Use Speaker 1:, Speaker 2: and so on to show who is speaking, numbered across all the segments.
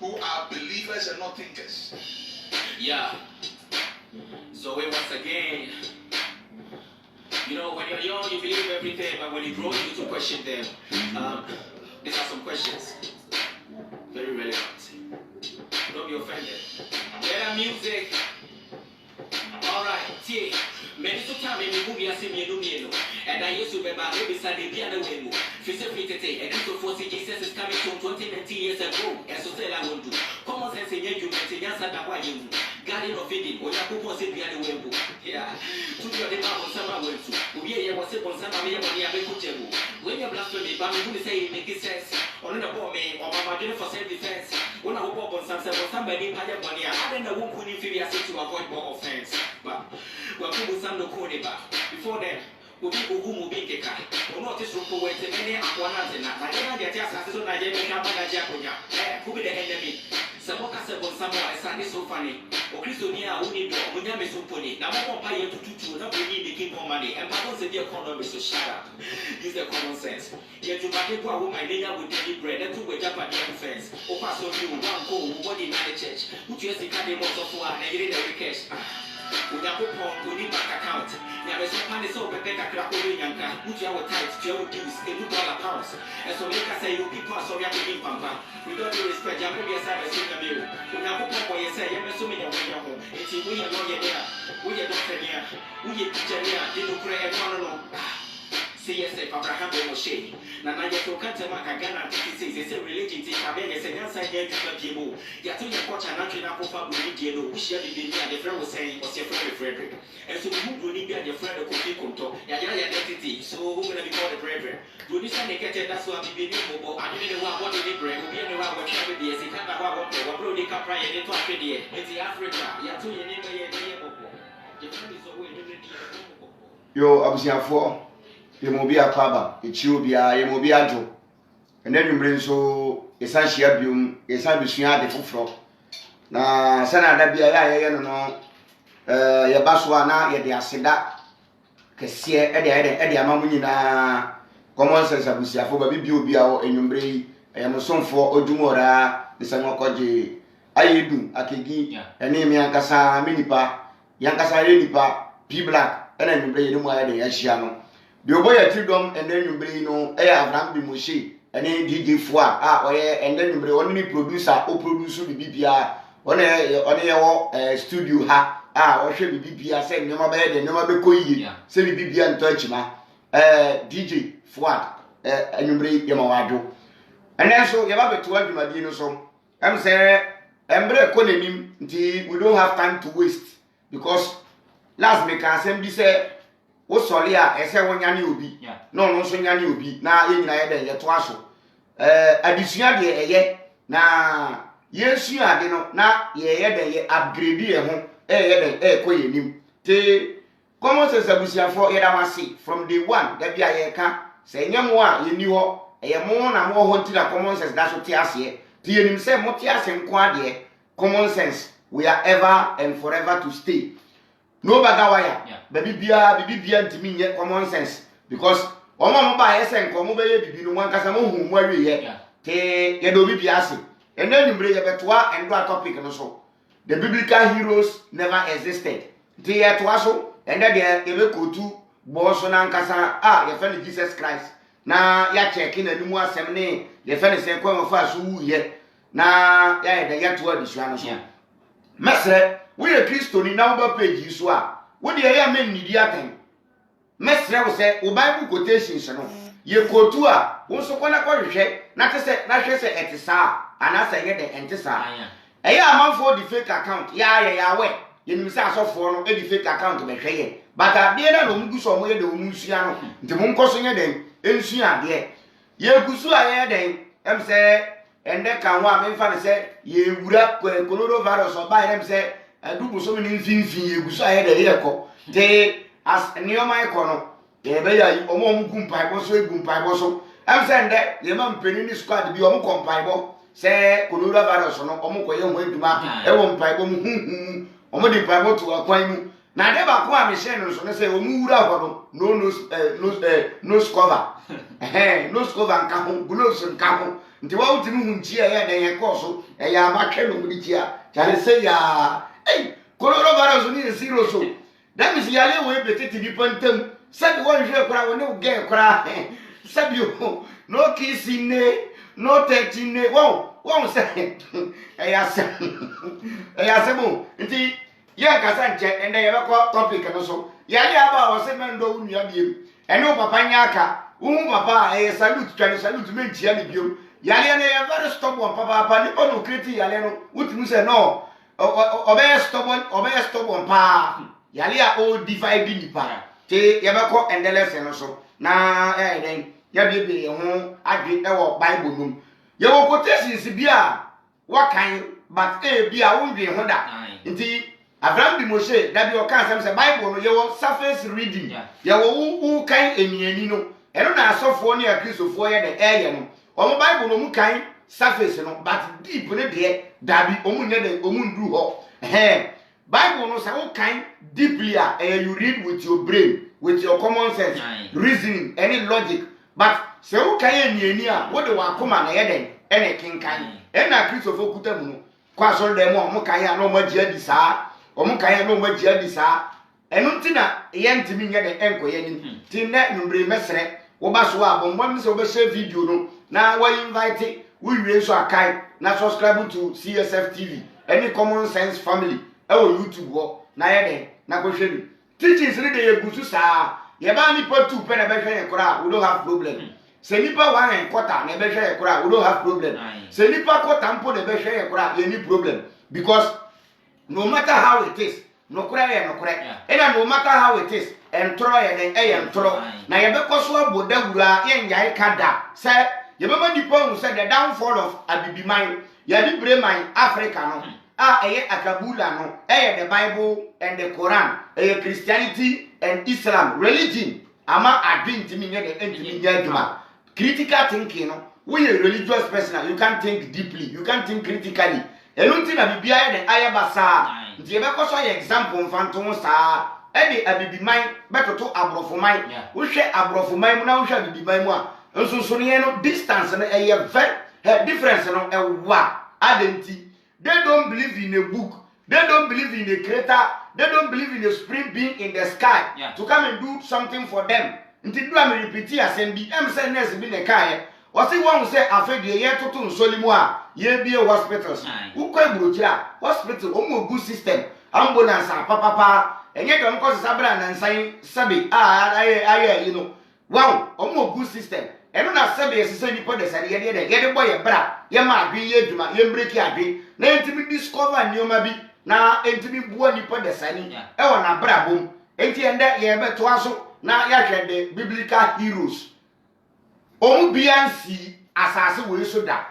Speaker 1: who are believers and not thinkers.
Speaker 2: Yeah. So once again, you know, when you're young, you believe everything, but when you grow, you need to question them. These are some questions. Very relevant. Don't be offended. Better music. Alright, yeah. Many time in the movie I see me and I used to remember every Sunday the other way. And so 40 Jesus is coming from 20 years ago. And so tell I won't do. Common sense in you, and answer that why you guardian of feeding, or you was in the other way. Yeah. To your demand on summer went to. We was on some of the when you're blasphemy, but we say it makes sense. On the board, or my dinner for self defense. When I hope on somebody had money, I don't know who couldn't feel to avoid more offense. But people some no corner before then. People who will be kicker. Or not this room for wait many aquanas and I don't get just as soon as I make up my Jaconia. Who be the enemy? Some of us on some more Sunday so funny. Or Christonia who need to when you so funny. Now I won't pay you to not need to keep more money. And Papa said the economy so shut up. Use the common sense. Yet to back it who my dinner with daily bread and to wait up at the offense. Or pass on you one go body in the church. Who just the cardinal of one and get the cash. We have put we need bank account. There is no so bank account yanka. Put your tight, your dues, $2 pounds. And so make us say you people are sorry to be pampa. We don't do respect your maybe a service in the middle. We have put what you say, you're assuming you're home. It's we are not yet there. We are doctor here. We are teacher here. They don't pray and follow. CSF Abraham Moshe. Nana Yato Kantama Kagana is a religion. Tabe is an answer here to the people. Yatu Yakocha National Kofa Budiano, which you did the friend was saying was your friend Frederick. And so who will be your friend of Kofi Kunto? Yaya identity. So who will be called the brethren? Do this and they get it, that's what we believe. I didn't know what they bring. We didn't know what we did. They can't have what they can pray and they talk to the Africa. Yatu Yanima.
Speaker 3: Yo, Abusiafo. Yemobi akaba echiwo bia yemobi ajo enadwumbre nso esanhia biom esanbesua de foforo na sana da bia ya ye no ye baso ana ye de aseda kese ede amamu nyina common sense abusiafo ba bibia obi a enwumbre yi eyamsonfo odumora desanwokoje ayedu akegi ene mi ankasa menipa yankasa ye nipa p black ene enwumbre ye no mu ayede ya hia no the boy freedom and then you bring no Abraham Bimoshi and then DJ Fua and then you bring only producer or producer BBPR on a studio ha or should be BBPR say no bed and no be koyi say BBPR and touch ma DJ Fua and you bring Yamawado and then so you have to what you madino so I'm say embre economy we don't have time to waste because last make assembly say o sori a ese wonyane obi no no so nyane obi na ye nyina ye de ye to aso adisua de eye na yesu ade no na ye de ye upgrade ye ho ye de ko ye nim te common sense abusiafo ye da masi from day one da bia ye ka se nyemo a ye ni ho ye mo na mo ho ntira common sense da so te ase te ye nim se mo te ase nko ade common sense we are ever and forever to stay. No bagawaya baby bia ntimi nye common sense because omo mo ba yesen ko mo be ye bibi no wankasa mo hu mo awie ye te ye do bibi ase eno nyumre ye betoa endo topic no so the biblical heroes never existed te ye toa so ende de ye be kotu bo so na nkasa ye fe ni Jesus Christ na ya check na nimu asem ne ye fe ni se kwa mo fa so wu ye na ya de ye toa disua no so mesre we a Christo ni na uba page so a wo de ya men nidi aten mesre wo se o Bible quotations no ye quotu a wo so kona kwa hwehwe na te na hwe se etisa ana se ye de entisa eya amanfo di fake account ya we ye nim se asofo no e di fake account be hwe ye but ade na no mugu so mo ye de o musua no nti mo nkoso nye den ensua de ye gusu a ye den em se ende kan ho a me fa ne se ye wura coronavirus oba ye em se adubu so ni mfinfin eguso aye de yeko te as nioma ikono ye be ya omo gumpai bo so egumpai bo so am sende ye ma mpeni ni squad bi omo kompai bo se coronavirus no omo koye ho eduma e wo mpai bo mu omo di mpai bo to akwan mu na de ba ko a me hye no so ne se omo wura ho no cover no cover nka ho gloves nka ho nti wa utimi hunchi ya den ye koso ya abatwe no mu chia chale say ya coronavirus ni serious so that means yale we betete bi pantem sabi won hwe kora won ne ge kora sabi no kissing ne no touching ne won say ya se mo nti ye kasa nche ende ye beko topic no so yale aba wo se mendo unua biem ene papa nyaka papa salute twani salute mentia ni biom yale ne ye very stubborn papa ni ono kreti yale no utimi say no obey stubborn pa yale a o divide ni pa te ye beko endless no so na den ya bebe ho adwe e wo bible num ye wo quotations bia wakan but bia wo dwe ho da nti Abraham bi Moshe da bi o kan say bible no ye wo surface reading ye wo kan eniani no eno na asofo ne akristofo ye de no omo bible no mu kan surface no but deep ne de dabi omu ne de omu ndu ho bible no say wo kan deeply you read with your brain with your common sense reasoning any logic but say wo kan eniani a wo de wa koma na ye den ene kinkan ena akristofo kutamu no kwa so de mo kan ya no magia di saa omu kan ya no magia di saa enu ntina ye ntimi nye de enkoye ni ti na numbre mesre wo ba so abombo se wo be share video no na wa invite we wie so akai na subscribe to CSF TV any common sense family e wo YouTube wo na ye de na ko hwe ni teachings ni de ye gusu saa ye ba ni pa 2 pe na be hwe ye kora we don't have problem se ni pa 1 quarter na be hwe ye kora we don't have problem se ni pa quarter mpo na be hwe ye kora ye ni problem because no matter how it is no kura ye no kura ena no matter how it is entro ye den entro na ye be koso abodawura ye nyai kada se ye be ma dipo hu se the downfall of abibiman ye di breman Africa no eye akabula no the Bible and the Quran Christianity and Islam religion ama adwintimi nye de entimi nye aduma critical thinking no we a religious person you can't think deeply you can't think critically elunti na bibia ye de ayabasa nti ebe koso ye example mfanto saa edi abibiman betoto abrofoman wo hwe abrofoman mu na wo hwe abibiman mu a nsunsu ne no distance no very difference no ewa adenti they don't believe in a book they don't believe in a creator they don't believe in a spring being in the sky to come and do something for them nti do am repeat assembly say nurse bi ne kai o say won say afedie ye toto nsolimu a ye bie hospitals ukwa eburochira hospital o mo good system ambulance papa enye dem ko sabra na nsan sabi aye you know wow o mo good system eno na sabi esese nipo de sare ye de boy bra ye ma adwe ye adwuma ye break adwe na entimi discover nioma bi na entimi buo nipo de sani e wona bra bom enti ende ye beto aso na ya hwe de biblical heroes o biansi asase we so da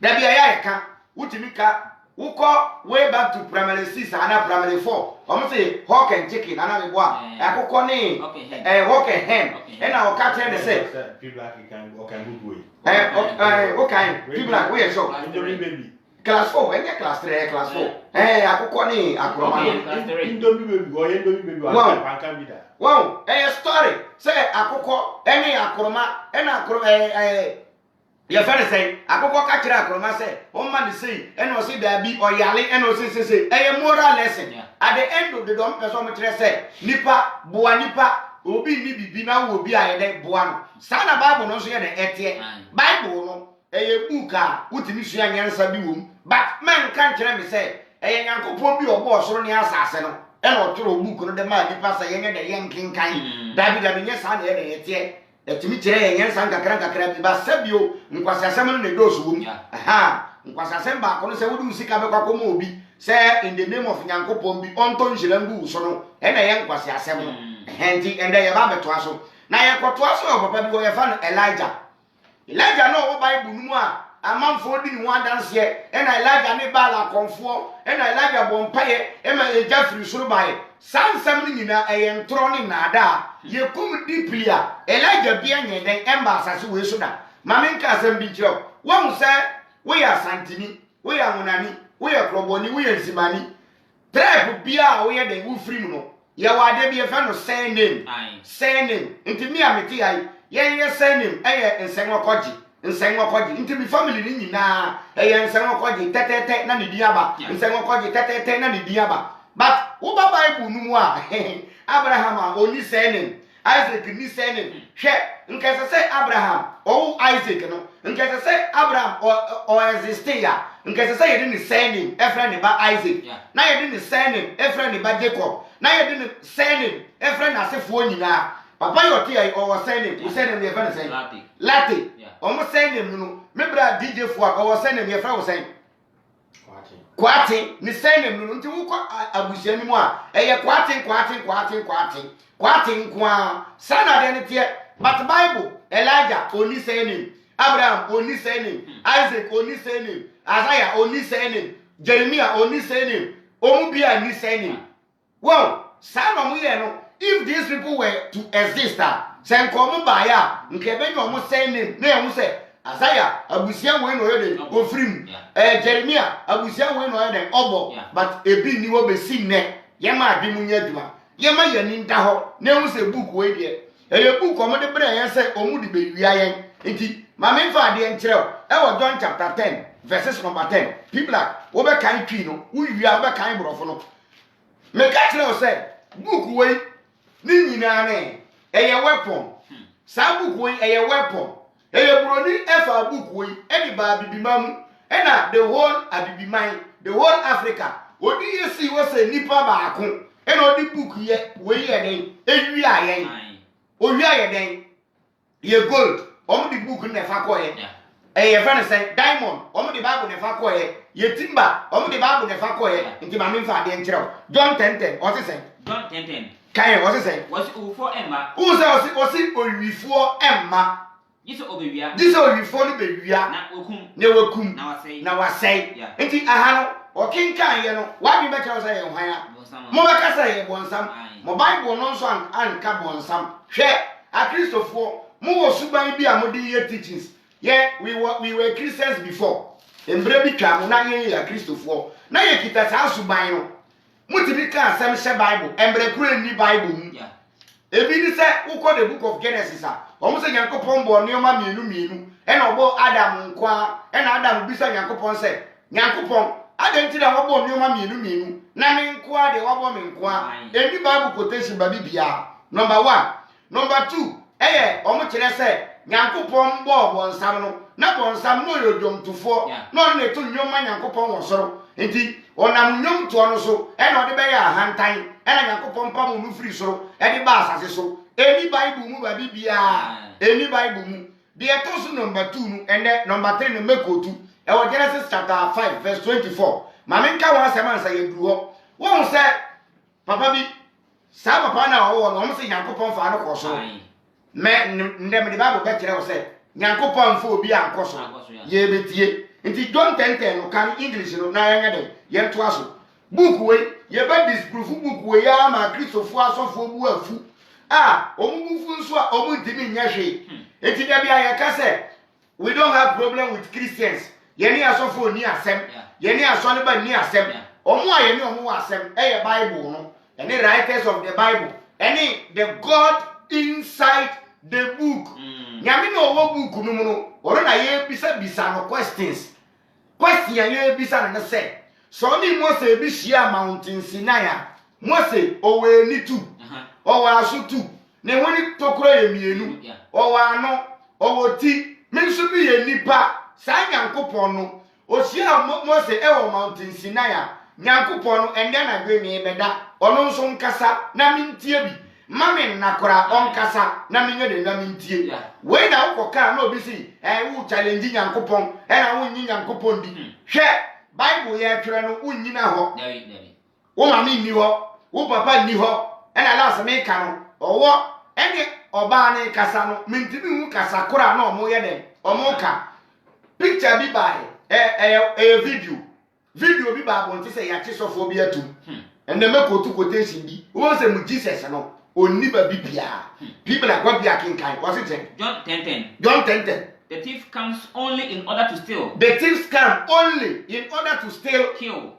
Speaker 3: bia ya eka utimi ka uko way back to primary 6 and primary 4 omo say hawk and chicken ana me boa akoko ni hawk and hen ena o ka tell say
Speaker 4: people like can good way
Speaker 3: okay people like we so
Speaker 4: baby
Speaker 3: class 4 when class 3 class 4 akoko ni akroma
Speaker 4: indomie baby o indomie baby wa kan bi da
Speaker 3: wow story say akoko eni akroma ena akroma ye fere say akoko ka kire akroma say o man dey say eno say da bi oyale eno say moral lesson at the end of the don person mo kire say nipa boa nipa obi ni bibi na wo bi aye de boa no sa na bible no so ye de etie bible no book a utimi sua nyansa bi wom but man kan kire me say nyankopon bi obo osoro ne asase no eno otoro book no de ma nipa say ye de yenkinkan dabi nye sa na ye de etie etimi kire ye nyansa nkakra bi ba sabio nkwasasem no ne dosu wom nkwasasem ba ko no se wodu sika be kwako mo obi say in the name of nyankopon bi onto njirangu so no ena ye nkwasasem no enti ende ye ba beto aso na ye kwoto aso papa bi wo ye fa no Elijah no wo Bible nu a amanfo di ni wan dance ye ena Elijah ne ba la konfo ena Elijah bo mpaye ema eja firi soro bae sansam ni nyina ntro ni nada ye kum deeply a Elijah bia nye den emba asase we so da maminka asem bi kiro won se we ya santini we ya munani we ya kroboni we ya nsimani tribe bia we ya den wo firi mu no ye wade bi e fa no say name nti mi ameti ai ye surname eye ensenwo koji nsen wakoje nti mi family ni nyina eye nsen wakoje tetete na ne din aba nsen wakoje tetete na ne din aba but wo ba Bible nu mu a Abraham a oni senem Isaac ni senem hwe nkese se Abraham o Isaac no nkese se Abraham o existe ya nkese se yedi ni senem efra ne ba Isaac na yedi ni senem efra ne ba Jacob na yedi ni senem efra na asefo nyina papa yote ya o senem senem ye fa ne sen Lati omo senem no me bra DJ fo a o senem ye fra wo sen kwati ni senem no nti wo kwa abusia ni mu a eye kwati kwa sana de ne tie but Bible Elijah oni senem Abraham oni senem Isaac oni senem Isaiah oni senem Jeremiah oni senem omubia ni senem wow sana mu ye no if these people were to exist sen komo ba ya nkebe nyo mo senem na ye mu se Isaiah abusia we no yede ofrim Jeremiah abusia we no yede obo but ebi ni wo be sinne ye ma adwemu nya adwuma ye ma ye ni nda ho na hu se book we de eye book o mo de bre ye se o mu de be wia yen nti ma me fa de nkire e wo John chapter 10 verses number 10 people like wo be kan twi no wo wia wo be kan brofo no me ka kire o se book we ni nyina ne eye weapon sa book we eye weapon eye broni efa book we e di ba bibimam e na the whole abibiman the whole Africa odi yesi wo se nipa ba akon e na odi book ye we ye den ewi ayen owi ayen den ye gold omo di book na fa ko ye ye fa ne say diamond omo di Bible na fa ko ye timber omo di Bible na fa ko ye nti ma me fa de nkire John 10:10 o se say
Speaker 2: John 10:10
Speaker 3: kan o se say
Speaker 2: was ufo emma
Speaker 3: o se owifuo emma
Speaker 2: Jiso obewia.
Speaker 3: Jiso owifuo ni bewia na wakum na wasai nti aha no okinkan ye no wa bi be che say ye hwan a mo be ka say ye bonsam mo Bible no so anka bonsam hwe a Christopher mo wo suban bi a mo di ye teachings we were Christians before embre bi twa mo na ye ya Christopher na ye kita sa suban no mo ti bi ka asem hye Bible embre kuro ni Bible mu ebi ni se ukọ the book of Genesis a omo se Nyankopon bo neoma mienu e na obo Adam nkwa e na Adam bisa Nyankopon se Nyankopon adenti da obo neoma mienu na me nkwa de obo me nkwa ebi Bible quotation ba bibia number 1 number 2 eye omo kire se Nyankopon bo bonsam no na bonsam no yodomtufo no na eto nyoma Nyankopon wo soro enti onam nyom to no so e na ode be ya hantan e na Nyankopon pa mo no free soro e di ba asase so eni Bible mu ba bibia eni Bible mu de eto number 2 nu ene number 3 no mekotu e wo Genesis chapter 5 verse 24 ma me nka wa asema nsa ye duru ho wo se papa bi sa papa na wo no mo se Nyankopon fa no ko so me ndem de Bible be kire wo se Nyankopon fa obi anko so ye betie nti John 10:10 no kan English no na yanya de ye to aso book we ye be disproof book we ya ma Christopher asofo bu afu omufu nso a omudimi nya hwe enti da bia ye ka se we don't have problem with Christians ye ni asofo ni asem ye ni asole ba ni asem omo a ye ni omo asem ye Bible no any writers of the Bible any the God inside the book nyame no wo book no mu no oro na ye bisa no questions ye bisa na se so ni Moses bi hia mountain Sinai Moses owe ni tu owa aso tu ne woni tokoro ye mienu owa ano owo ti menso bi ye nipa sa Nyankopon no o hia Moses ewo mountain Sinai Nyankopon no ende na gwe mi beda ono nso nkasa na mintie bi mame nakora onkasa na menye de na mintie we na ukoka na obi si wu challenge Nyankopon na wu nyi Nyankopon di hwe Bible ye twere no wu nyina ho wo mame ni ho wo papa ni ho na last me ka no owo ene oba ne kasa no mintimi hu kasa kora na omo ye de omo ka picture bi ba video bi ba bon ti se ya chisofo bi atum ende me kotu quotation bi wo se mu Jesus no oni ba bibia people like what be akinkai was it
Speaker 2: John 10:10
Speaker 3: John 10:10
Speaker 2: the thief comes only in order to steal
Speaker 3: the thieves come only in order to steal
Speaker 2: kill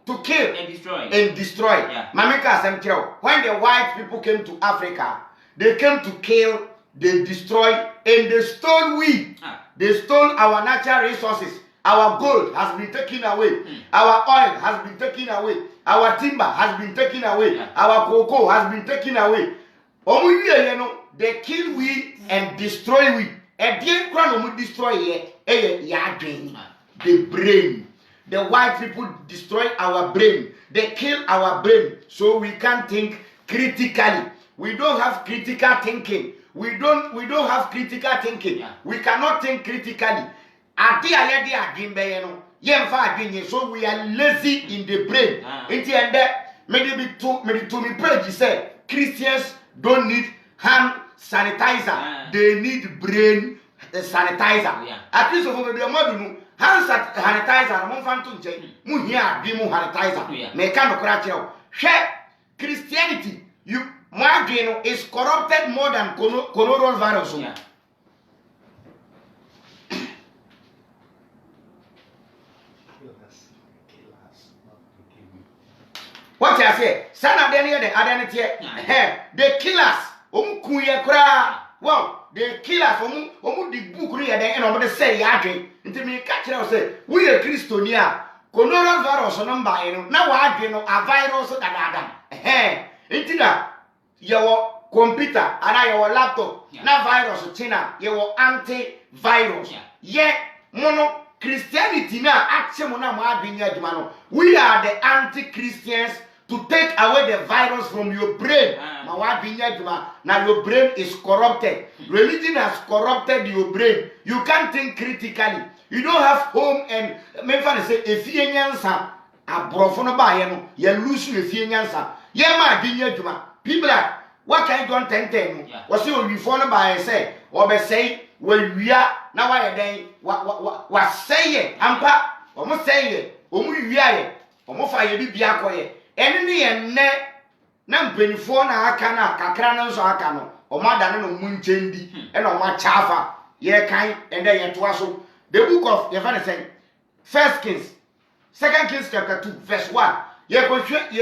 Speaker 3: and destroy Mamika asem kiro when the white people came to Africa they came to kill they destroy and they stole we. They stole our natural resources. Our gold has been taken away. Our oil has been taken away. Our timber has been taken away. Our cocoa has been taken away. They kill we and destroy we. And then destroy the brain. The white people destroy our brain. They kill our brain so we can't think critically. We don't have critical thinking. We don't have critical thinking. We cannot think critically. So we are lazy in the brain. Maybe to me pray, say Christians don't need hand sanitizer. They need brain sanitizer. At least over the modern hand sanitizer, Christianity, is corrupted more than coronavirus. What I say? Son of the identity. They kill us. Well, they kill us. The book read and say, until me catch us say, we are Christonia. Coronavirus number, now I know a virus that Intina, your computer and your laptop, na virus, China, your anti-virus. Yeah, mono Christianity now, we are the anti-Christians to take away the virus from your brain. Now your brain is corrupted. Religion has corrupted your brain. You can't think critically. You don't have home and say if you answer a brofono by you lose if you answer. People are what can you don't tend what's your reform by say or by say when we are now I day what say it ampa almost say it we are almost I be biakoye enemy and ne nam penifo na aka na kakra na nso aka no o ma da no munchendi e na o ma chafa ye kan and then ye toa so the book of the father saying 1 Kings 2 Kings chapter 2 verse 1 ye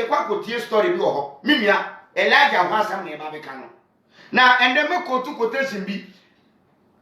Speaker 3: kwa tie story bi ho mimia Elijah was am na ba be kan no na and then me quote quotation bi e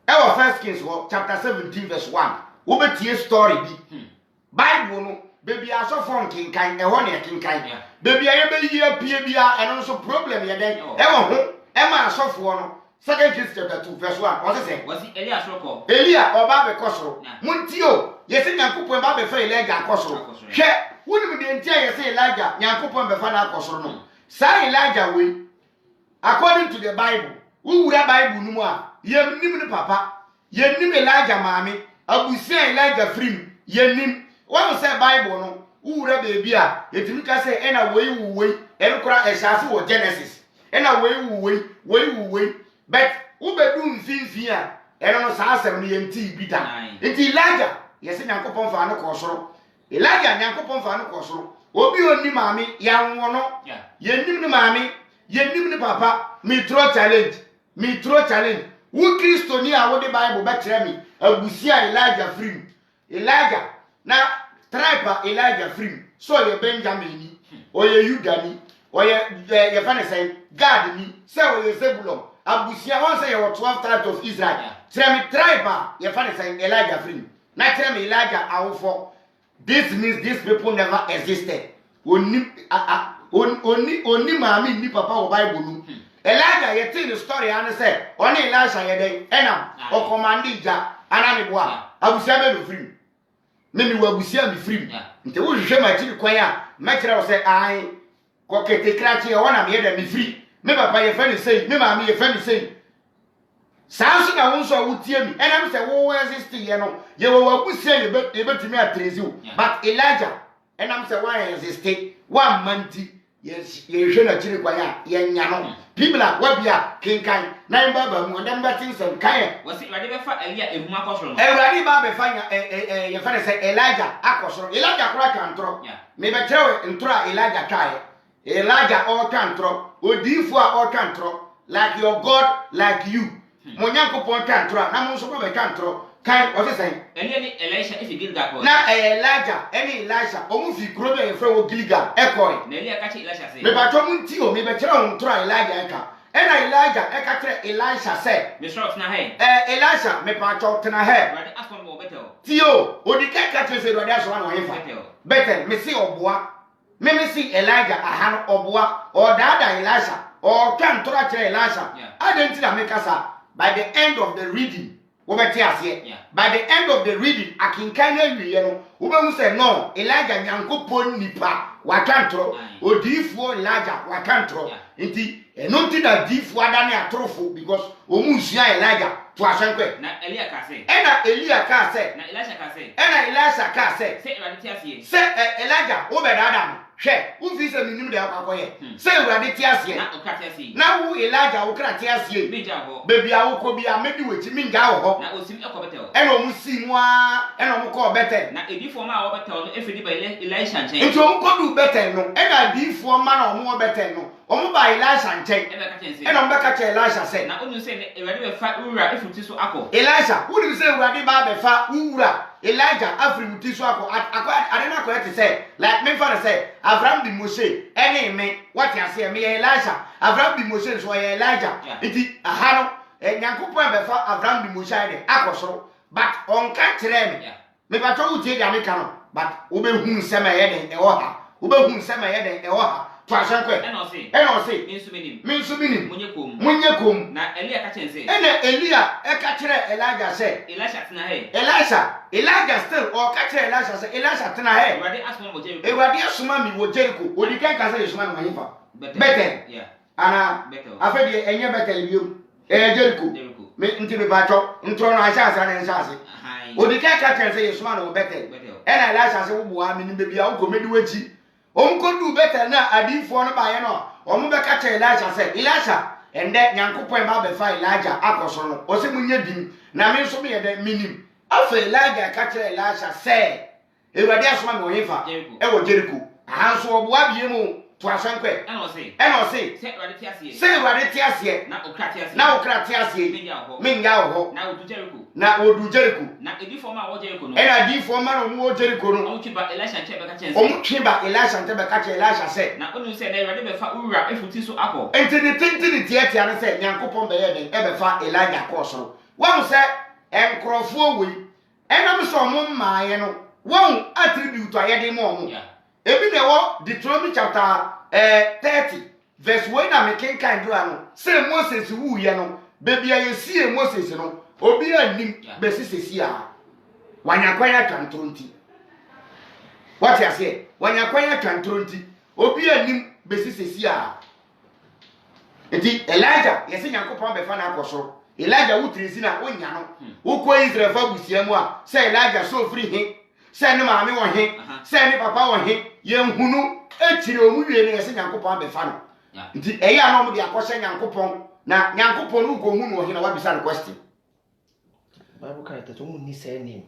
Speaker 3: 1 Kings chapter 17 verse 1 wo be tie story bi Bible no baby aso phone kinkan e ho na kinkan baby aye be yi apie bia eno so problem ye den e wo ho e ma asofo no 2 Kings chapter 2 verse 1 what say was Elia soro Elia oba be kosoro muntio ye se nyankopon ba be fa Elijah kosoro hwe woni me de ntia ye se Elijah nyankopon be fa na kosoro no say Elijah we according to the Bible we wura Bible no mu a ye nim ni papa ye nim Elijah maami abusia Elijah frim ye nim one say Bible no wura baby a yetimi ka say ena wei enkora ehyafe wo Genesis ena wei but wo bedu mfinfin a eno no saa asem no yenti bida enti Elijah yesi nyankopon fa no kosoro Elijah nyankopon fa no kosoro obi oni maami ya nwo no ye nim ni maami ye nim ni papa me throw challenge wo Kristo ni a wo de Bible be kire mi abusia Elijah frim Elijah na tribe Elijah free so ye Benjamin ni o ye Judah ni o ye fane say God ni say o ye Zebulon abusia won say ye 12 tribes of Israel tribe ye fane say Elijah free na Elijah awofo this means these people never existed oni maami ni papa o Bible nu Elijah ye tell the story and say oni Elisha ye den enam o command ija anani boa abusia be free Mimi wabusia mi free. Nte wo hwehwe ma chiri kwan a makira wo say ai ko kete krachi e wona me da mi free. Me papa ye fa ni sei, me ma me ye fa ni sei. Sanso na won so wutie mi. Enam say wo exist ye no. Ye wo wabusia ye betimi atrezi wo. But Elijah enam say why exist. One manti ye hwe na chiri kwan a ye nya no. People are wabia kinkan na baba mu ndam batin sem kan wasi wade be fa Elia ehuma akosoro no Ewrade ba be fa ye fa say Elijah akosoro Elijah kura kantro me be trewe ntro Elijah kai Elijah all kantro odifu a all kantro like your God like you monyankopon kantro na mo so be kantro kai o say Elia ni Elisha if Gilgal ko na Elijah any Elisha o mu fi krobe ye fra wo Gilgal ekoi na Elia ka che Elisha say me ba to mu nti o me be kire on tro Elijah enka ena Elijah ekatere Elisha say
Speaker 5: Mr. of Nahe.
Speaker 3: Elisha me pa cho tena he
Speaker 5: Right, ask one more better.
Speaker 3: tio odika ekatere say Awurade aso na ohefa better me see oboa me see Elijah aha no oboa o dada Elisha o kan tora kire Elisha identity make asa by the end of the reading wobeti ase by the end of the reading akinkan na wiye no wobemu say no Elijah Nyankopon nipa wakantro odiifo Elijah wakantro nti eno nti da diifo adane atrofo because omu sua Elijah to asenkwe
Speaker 5: na Elia ka say
Speaker 3: ena Elia ka say
Speaker 5: na Elisha ka say
Speaker 3: ena Elisha ka say
Speaker 5: say Awurade ti ase
Speaker 3: say Elijah wo be dada hwe umfi se minim de akwakoye say Awurade ti ase
Speaker 5: na okra ti ase
Speaker 3: na wo Elijah wo kra ti ase
Speaker 5: meja ho
Speaker 3: bebi a wo ko bi a medi wechi minga wo ho
Speaker 5: na osim ekobetel
Speaker 3: ena omu si mu a ena omu ko betel
Speaker 5: na edifo ma wo betel no efidi ba Elisha nchen
Speaker 3: nti omu ko du betel no ena diifo ma na omu betel no omu ba Elisha nchen
Speaker 5: ebe ka chen say
Speaker 3: ena omu ka che Elisha say
Speaker 5: na onu say Awurade be fa wura efuti so akọ
Speaker 3: Elisha wudi say Awurade ba be fa wura Elijah afrimuti so akọ adena ko ete say like me father say Abraham bi Moshe ene me what you say me Elisha Abraham bi Moshe so ye Elijah iti aha no Nyankopon be fa Abraham bi Moshe ade akosoro but on ka kire me ba to utie dia me ka no but wo be hu nsem e den e wo ha wo be hu nsem e den e wo ha to asankwe
Speaker 5: ena o say
Speaker 3: minsu minim
Speaker 5: munye kom na Elia ka chen say
Speaker 3: ena Elia e ka kire Elijah say
Speaker 5: Elisha tena he
Speaker 3: Elijah still or ka kire Elisha say Elisha tena he
Speaker 5: Awurade asoma mo Jericho
Speaker 3: Awurade asoma mi wo Jericho odikan ka say asoma no mahifa Betel ana
Speaker 5: Betel
Speaker 3: afedi enye Betel biom Jericho me ntimi ba cho ntro no asha asa na nsha ase odikan ka kire say asoma no Betel ena Elisha say wo boa mi ni bebia wo komedi wachi omkodu Betel na adifo no ba ye no omu be ka kire Elisha say Elisha ende Nyankopon ba be fa Elijah akoso no o se munye dim na me nso me ye de minim afa Elijah ka kire Elisha say Awurade asoma me ohefa e wo Jericho ahanso oboa bie mu to asankwe
Speaker 5: ena o say say
Speaker 3: Awurade ti ase
Speaker 5: na
Speaker 3: okra ti ase minga ho na odu Jericho
Speaker 5: na edifo ma wo Jericho no
Speaker 3: ena adifo ma no wo Jericho no
Speaker 5: omu twa Elisha nche be ka chen
Speaker 3: omu twa Elisha nche be ka kire Elisha say
Speaker 5: na onu say na Awurade be fa wura efuti so akọ
Speaker 3: entini tintini tiatia ne say Nyankopon be ye den e be fa Elijah ko so won say enkrofo we enam so mo maaye no won attribute ayede mo mo ebi na wo Deuteronomy chapter 30 verse 1 na me kenkan do ano say Moses wu ye no bebia ye sie Moses no obi anim be sisesi a wanyakwanya twantronti what you say wanyakwanya twantronti obi anim be sisesi a enti Elijah yesi Nyankopon be fa na akoso Elijah wutrisi na wonya no wo ko Israel fa busia mu a say Elijah so free he say ne maame wo he say ne papa wo he ye nhunu etire omu wie ne yesi Nyankopon be fa no nti eya no mo de akoshe Nyankopon na Nyankopon no ko hu no he na wa bisa no question
Speaker 6: Bible character to mun ni say name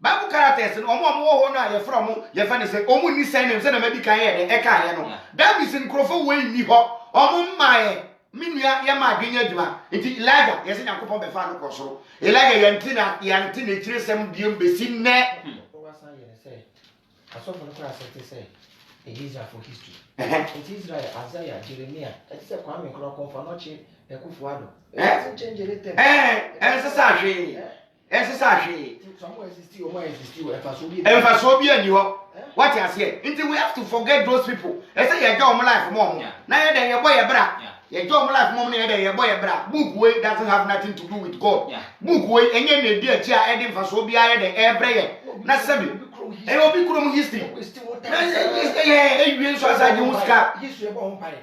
Speaker 3: Bible characters no omo wo ho no a ye from ye fa ne say omu ni say name say na madi kan ye de e ka ye no that means nkrofo we ni ho omo mae minua ye ma adwenya adwuma nti Elijah ye say Nyankopon be fa no kosoro Elijah yanti na kire sem biem besi ne
Speaker 6: Owasan ye say aso for no class say Israel for history it Israel Isaiah Jeremiah it say Kwame Nkrumah konfanochi Ekufuado change anything
Speaker 3: Ensesa hwe
Speaker 6: some exist
Speaker 3: emfaso bi ani ho what you say nti we have to forget those people e say ye go life mom na ye den ye boy ye bra ye go life mom na ye den ye boy ye bra book wey doesn't have nothing to do with God book wey enye na di achi a e dey mfaso bi aye den e bre ye na sabi e obi krom history e wie so asaje muska
Speaker 6: history ebo ho pare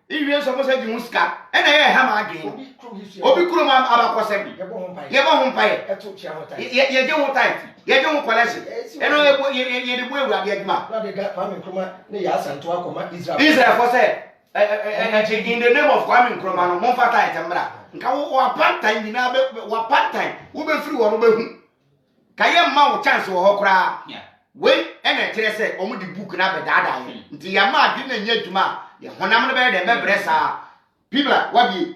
Speaker 3: iwie so mo say ji muska e na ye ha ma adwen obi krom abakosem ye bo ho mpaye
Speaker 6: eto chia ho time
Speaker 3: ye je ho tight ye je ho college eno ye de bo ewurade adwuma
Speaker 6: na de Kwame Nkrumah ne ya asanto akoma
Speaker 3: Israel for say in the name of Kwame Nkrumah no mo fa tight mbra nka wo apantan nyina be wo apantan wo be free wo no be hu ka ye ma wo chance wo ho kra we ena kire say omo di book na be dada ye nti ya ma ade na nya adwuma ye honam no be de mebresa people what be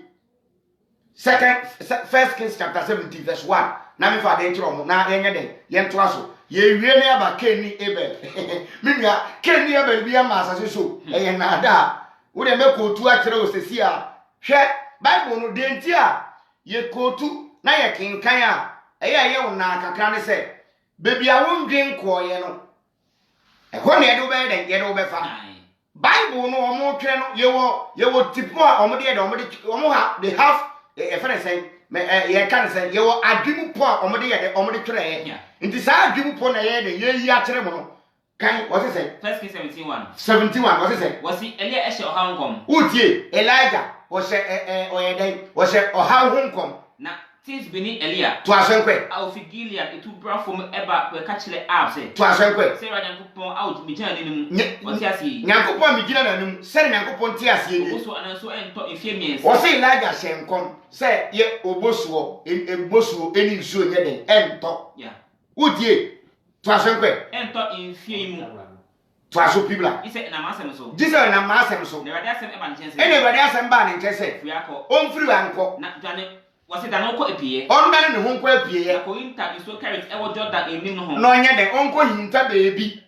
Speaker 3: First Kings chapter 17 verse 1 na me fa de kire omo na yenye den ye ntoa so ye wie ne aba Kenny Abel minua Kenny Abel bi ama asase so eye na da wo de mekotu akere osesi a hwe Bible no de nti a ye kotu na ye kenkan a eye ye wona kakra ne se bebi a wo ndwen koye no ehɔ na ye do be de ye do be fa Bible no omo twe no ye wo tipo a omo de omo ha they have a friend say ye kan say ye wo adwemu po a omo de twere ye nti sa adwemu po na ye de ye yi akere mo no kan what is say
Speaker 5: 1 Kings
Speaker 3: 71 what is say
Speaker 5: was he Elia ehye oha nkom
Speaker 3: utie Elijah was oyeden was oha nkom
Speaker 5: na things bini Elia
Speaker 3: to asenkwe
Speaker 5: out of Gilead it bra from eba we ka kire ab say
Speaker 3: to asenkwe
Speaker 5: say Nyankopon out mi gina nim wasi asi
Speaker 3: Nyankopon mi gina nanum se Nyankopon ti ase ni
Speaker 5: oboso ananso ento efie miense
Speaker 3: o say Elijah shenkom se ye obosuo eni nsuo nye den ento
Speaker 5: yeah
Speaker 3: utie to asenkwe
Speaker 5: ento infie mu
Speaker 3: to aso pibla
Speaker 5: ise na masem so
Speaker 3: Jesus na masem so
Speaker 5: ne wade asem eba nchense
Speaker 3: ene wade asem ba ne nchense
Speaker 5: fi akọ
Speaker 3: onfiri anko
Speaker 5: na dwane wasi da no ko epie
Speaker 3: on dane ne ho nko epie ye
Speaker 5: ko inta iso carrot e wo Jordan enim no ho
Speaker 3: no nya den onko hinta beebi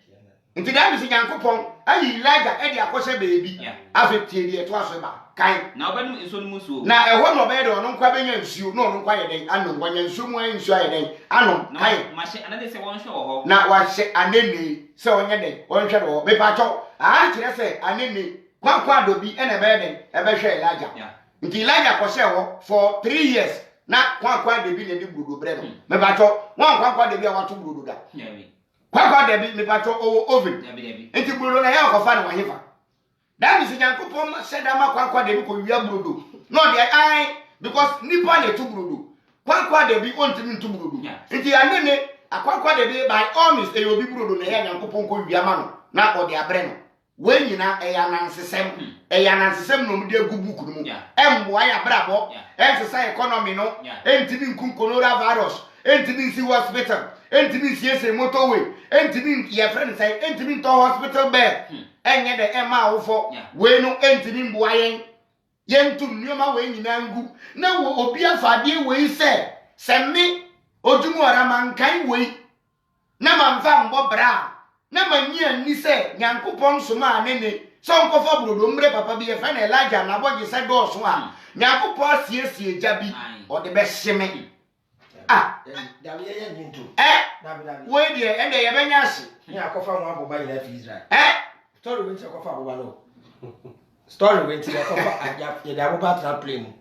Speaker 3: nti da bi se Nyankopon ayi Elijah e de akose beebi afetie de to aso ba kan
Speaker 5: na obanum iso no musuo
Speaker 3: na ehwo no be de ono nkwa benya nsuo no ono nkwa ye den anom kwanya nsuo mu ayi nsuo aye den anom kan
Speaker 5: ma hye anade se won hwe wo ho
Speaker 3: na wa hye anene se onye den won hwe wo be pa cho a kire se anene kwa dobi e na be den e be hwe Elijah nti Elijah ko hye wo for 3 years na kwa dobi ne di burudo bre no me pa cho kwa dobi a wato burudo da kwa dobi me pa cho owo oven nti burudo na ya ko fa na wa hefa that is Nyankopon said ama kwa dobi ko wia burudo no dey ai because nipa na tu burudo kwa dobi ontimi ntu burudo nti anene akwa dobi by all means e obi burudo na ya Nyankopon ko wia ma no na o de abre no we nyina eya nansesem no mde agu buku mu emboa ya brabo ensesa economy no entimi nkun coronavirus entimi nsi hospital entimi nsi ese motorway entimi ye friend say entimi to hospital bed enye de ema awofo we no entimi mboa yen tum nyoma we nyina ngu na wo obi afade we se me odumu arama nkan we na mamfa mbo bra na manyia ni se Nyankopon soma anene so nkofa brodo mre papa bi e fa na Elijah na boje se do so a Nyankopon siesie jabi o de be hyeme
Speaker 6: da bi ye nyinto
Speaker 3: we de ende ye benya ase
Speaker 6: ni akofa mo aboba ina fi Israel story we nti akofa aboba no story we nti akofa aja ye da aboba tra play mu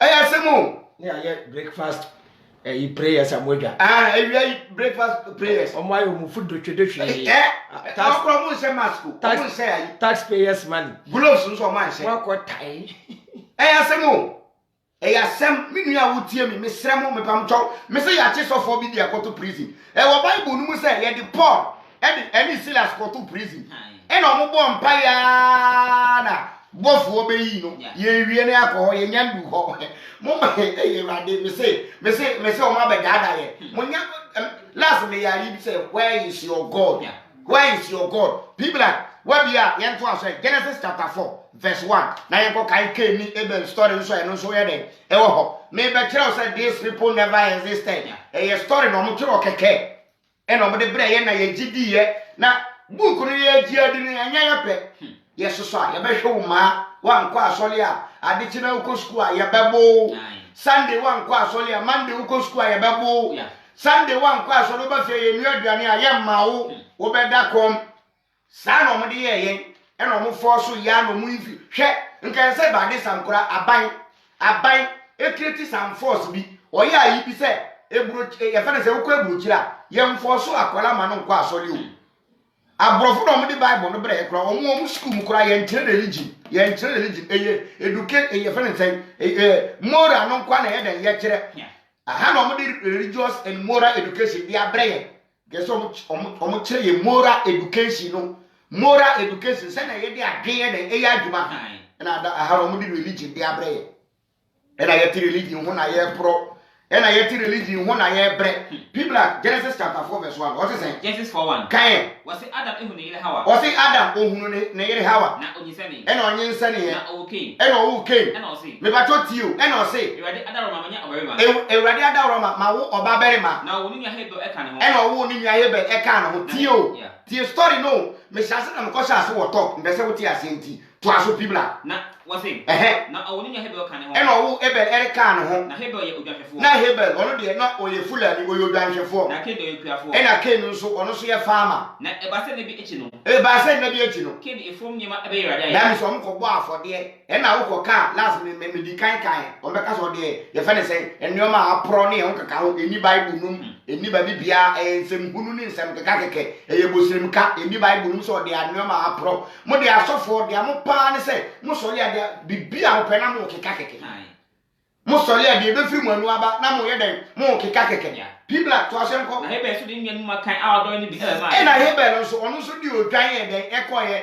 Speaker 3: asemu
Speaker 6: ni aye breakfast prayers amodwa
Speaker 3: every breakfast prayers
Speaker 6: omo ayo mu food do twedehwe
Speaker 3: tax from say mask tax say
Speaker 6: taxpayers money
Speaker 3: gloves nso man say
Speaker 6: wa ko tai
Speaker 3: asemu asem minu a wotie mi mesrem me pamcho me say ya che sofo bi dia koto prison wo Bible no mu say ye de Paul any Silas koto prison e na omo bo mpa ya na bofu obeyi no ye wie ne akọ ye nyandu ho mo ma ye rade me say o ma be dada ye mo nya last me ya ri say where is your God people like what be ya yen to say Genesis chapter 4 verse 1 na yen ko kai ke ni Abel story so eno so ye den e wo ho me be kire say these people never existed ye story no mo kire keke e no mo de bre ye na ye gidi ye na book no ye gi adi ni anya ya pe yes so ya be hwe ma wan kwa asole a adichi na uko school a ya bebo Sunday wan kwa asole a Monday uko school a ya bebo Sunday wan kwa asole ba fe ye nu aduane a ya ma wo wo be da kom sa no mo de ye e no mo force ya no mo ifi hwe nkan se ba de sankura aban e create some force bi o ya yi bi se eburo ye fa na se uko eburo kira ye mforce akola ma no kwa asole o abrofo no mo de Bible no bre kro omo school mu kra ye ntere religion educate ye friend say moral no kwa na ye den ye kire aha no mo de religious and moral education dia bre ye geso omo kire ye moral education say na ye de adwen ye den ye adwuma na aha no mo de religion dia bre ye na ye religion ho na ye pro ena yeti religion ho na ye bre people Genesis chapter 4 verse 1 what is it
Speaker 5: Genesis 4:1
Speaker 3: kan
Speaker 5: was Adam ehu ne yire Hawa
Speaker 3: o se Adam ohunu ne yire Hawa
Speaker 5: na onyisani
Speaker 3: ena onyensa ne ye
Speaker 5: na oke
Speaker 3: ena owu Cain
Speaker 5: na osi
Speaker 3: me bato tio ena o se
Speaker 5: Ewurade adaroma manya obarima
Speaker 3: Ewurade adawroma ma wo oba berima
Speaker 5: na woni nya Hebel eka ne ho
Speaker 3: ena owu ni nwa Hebel eka ne ho tio tie story no me shase na mko shase wo top mbese wo tie asenti to aso people
Speaker 5: na wasi na woni nya Hebel eka ne ho
Speaker 3: ena owu Hebel eka ne ho
Speaker 5: na Hebel ye odwahwefo
Speaker 3: na Hebel ono de na oye fulani oye odwanhwefo
Speaker 5: na Cain ye kuafo
Speaker 3: ena Cain nso ono so ye farmer
Speaker 5: na ebase ne bi echi no
Speaker 3: ba se na bi echi no
Speaker 5: Cain efom nyema ebe Ewurade ayi
Speaker 3: na mi so mko bo afode ena wo ko ka last me di kan o be ka so de ye fe ne se enioma apro ne ye nkaka ho eni bible num eni ba bibia ensem hunu ni nsem keka keke eye bosrem ka eni bible num so de enioma apro mo de asofo de mo pa ne se mo so ye de bibia ho pe na mo keka keke mo so ye de be firi mo anu aba na mo ye den mo keka keke people to asem ko
Speaker 5: na Hebel so de nyan makan awadon ni bi
Speaker 3: e na Hebel nso ono so di odwan ye den ekoye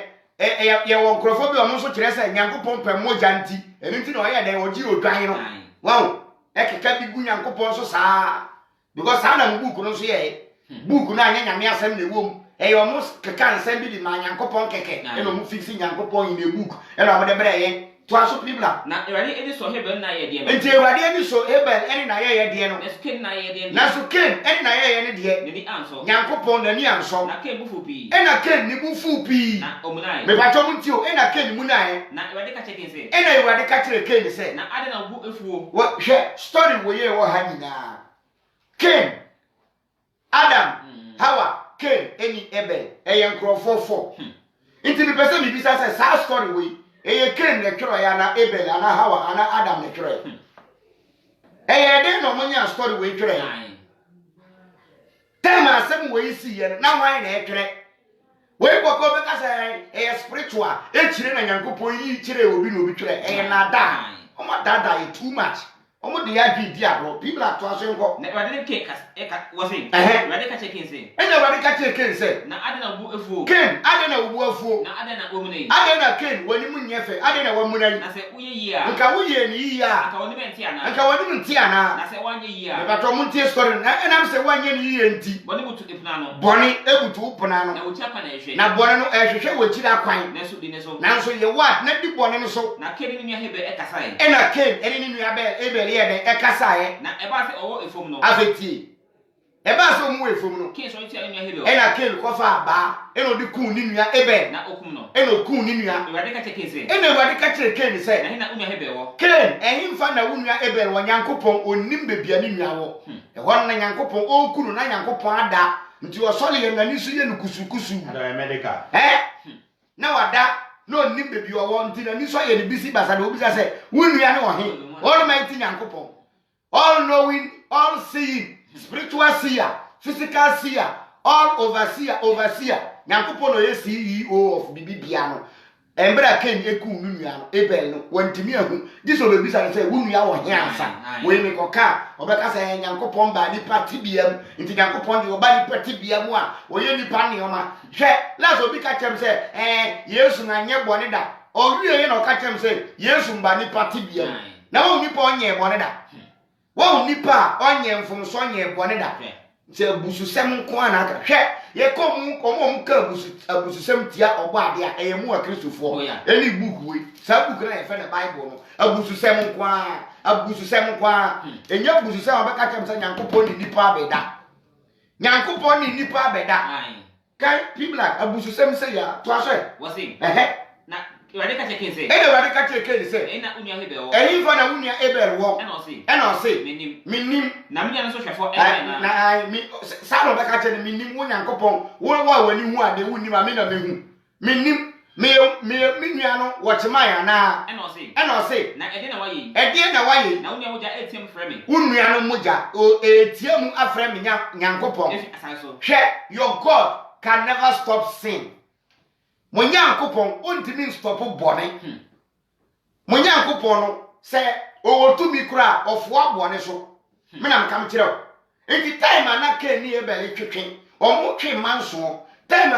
Speaker 3: ye won krofo bi ono so kire se nyankopon pe moja nti eni nti na oye den oji odwan no wow ekeka bi gu nyankopon so saa because saa na book no so ye book na anya nyame asem na ewom e yo mo keka nsem bi di ma nyankopon keke e no mo fixi nyankopon in a book e no mo de bre ye to aso pibla
Speaker 5: na Ewurade eni so Hebel na ye de
Speaker 3: enti Ewurade eni so Hebel eni na ye de no
Speaker 5: na Cain na ye de
Speaker 3: na so Cain eni na ye ne de
Speaker 5: ne di anso
Speaker 3: nyankopon na ni anso
Speaker 5: na Cain bufu pi
Speaker 3: ena Cain ni bufu pi
Speaker 5: na omunai
Speaker 3: me bato mu ntio ena Cain mu na ye
Speaker 5: na Ewurade ka cheke se
Speaker 3: ena Ewurade ka kire Cain se
Speaker 5: na ade na bu efuo
Speaker 3: wo hwe story wo ye wo ha nyina Cain Adam Hawa Cain eni Abel eye nkrofofo nti mi pese mi bisa se sa story we eye Cain ne twero ya na Abel ana Hawa ana Adam ne twero eye de no munya story we twero ya tema asem we si ye na wan na e twere we gboko be ka se eye spiritual e kire na nyankopon yi kire obi na obi twere eye na da o ma da e too much omo de ya di abro people are to aso nko
Speaker 5: na Ewurade ke ka wasi Ewurade ka cheke se
Speaker 3: enya Ewurade ka kire Cain se
Speaker 5: na ade na bu efuo
Speaker 3: Cain ade na obu afuo
Speaker 5: na ade na omunai
Speaker 3: ade na Cain wani mu nyefe ade na wamunai
Speaker 5: na se uye yi a
Speaker 3: nka wuye ni yi a
Speaker 5: aka woni benti ana
Speaker 3: nka wani mu nti ana
Speaker 5: na se wanye yi
Speaker 3: me
Speaker 5: a
Speaker 3: bato mu nti story na enam se wanye ni yi nti
Speaker 5: boni butu ipna no
Speaker 3: boni ebutu upona no
Speaker 5: na wuti apa na ehwe
Speaker 3: na boni no ehwehwe wachira kwan
Speaker 5: na so di ne so
Speaker 3: na nso ye what na di boni no so
Speaker 5: na Cain ni nya Hebel ekasai
Speaker 3: ena Cain eni ni nua be Abel ye de ekasa ye
Speaker 5: na eba se owo efom no
Speaker 3: afeti eba so mu efom no
Speaker 5: Cain so ti anya Hebel
Speaker 3: ena Cain ko fa ba eno di kun ni nua Abel
Speaker 5: na okum no
Speaker 3: eno kun ni nua
Speaker 5: Ewurade ka cheke se
Speaker 3: ena Ewurade ka kire Cain
Speaker 5: na
Speaker 3: se
Speaker 5: hina unya Hebel wo
Speaker 3: Cain ehimfa na wunua Abel wo nyankopon onim bebia ni nua wo ehon na nyankopon okunu na nyankopon ada nti osole ye ngani so ye nukusukusu
Speaker 4: ada medical
Speaker 3: na wada na onim bebia wo nti na ni so ye ni bisi basa na obisa se wunua ne wo he almighty nyankopon all knowing all seeing spiritual seer physical seer all overseer nyankopon no ye CEO of bibia no embra Cain eku nua no Abel no wantimi ahu diso be bisa say wunua wo he ansa we me koka obeka say nyankopon ba ni party biam nti nyankopon de oba ni party biam a oye ni pa ne oma hwe lazo bi ka chem say Yesu na nye bone da owie ye no ka chem say Yesu mba ni party biam na wo ni pa onye bone da wo ni pa onye mfom so onye bone da se bususem nko ana aka hwe ye kom komo ka abususem tia obo ade a eye mu a Kristofo eni book we sa book na ye fe na Bible no abususem nko a enya bususem obeka tem sa nyankopon ni nipa abeda nyankopon ni nipa abeda kai people abususem se ya to aso
Speaker 5: wasi na Ewurade ka cheke se
Speaker 3: Ewurade ka cheke Cain se
Speaker 5: ena unya Hebel wo
Speaker 3: ehimfa na unya Abel wo
Speaker 5: ena o se
Speaker 3: minim
Speaker 5: na menya no so hwefo
Speaker 3: na mi sa no beka cheke minim wo nyankopon wo wani hu ade wu nim ame na mehu minim me nua no wochema na ena o se
Speaker 5: na ede na waye na unya moja etiem frɛ me
Speaker 3: unua no moja o etiem afrɛ me nyankopon hwɛ your God can never stop sin mo nyankopon ontimi stop bone mo nyankopon no se owotumi kura ofo abone so me na mkam kire enti time na Cain ni Abel twetwe omo twe manso time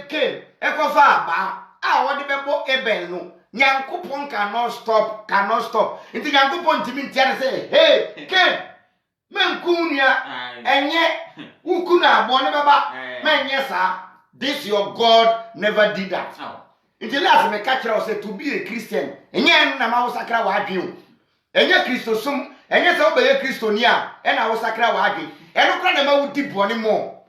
Speaker 3: Cain ekofa aba a wode bebo Abel no nyankopon cannot stop enti nyankopon ntimi ntia ne se hey Cain menkunya enye ukuna abone baba menye sa. This your God never did that. Until last me catch us to be a Christian. Enye na ma wo sakra wa adwen. Enye Christosum, enye se obeye Christonia, e na wo sakra wa adwen. Eno kra na ma wudi bone mo.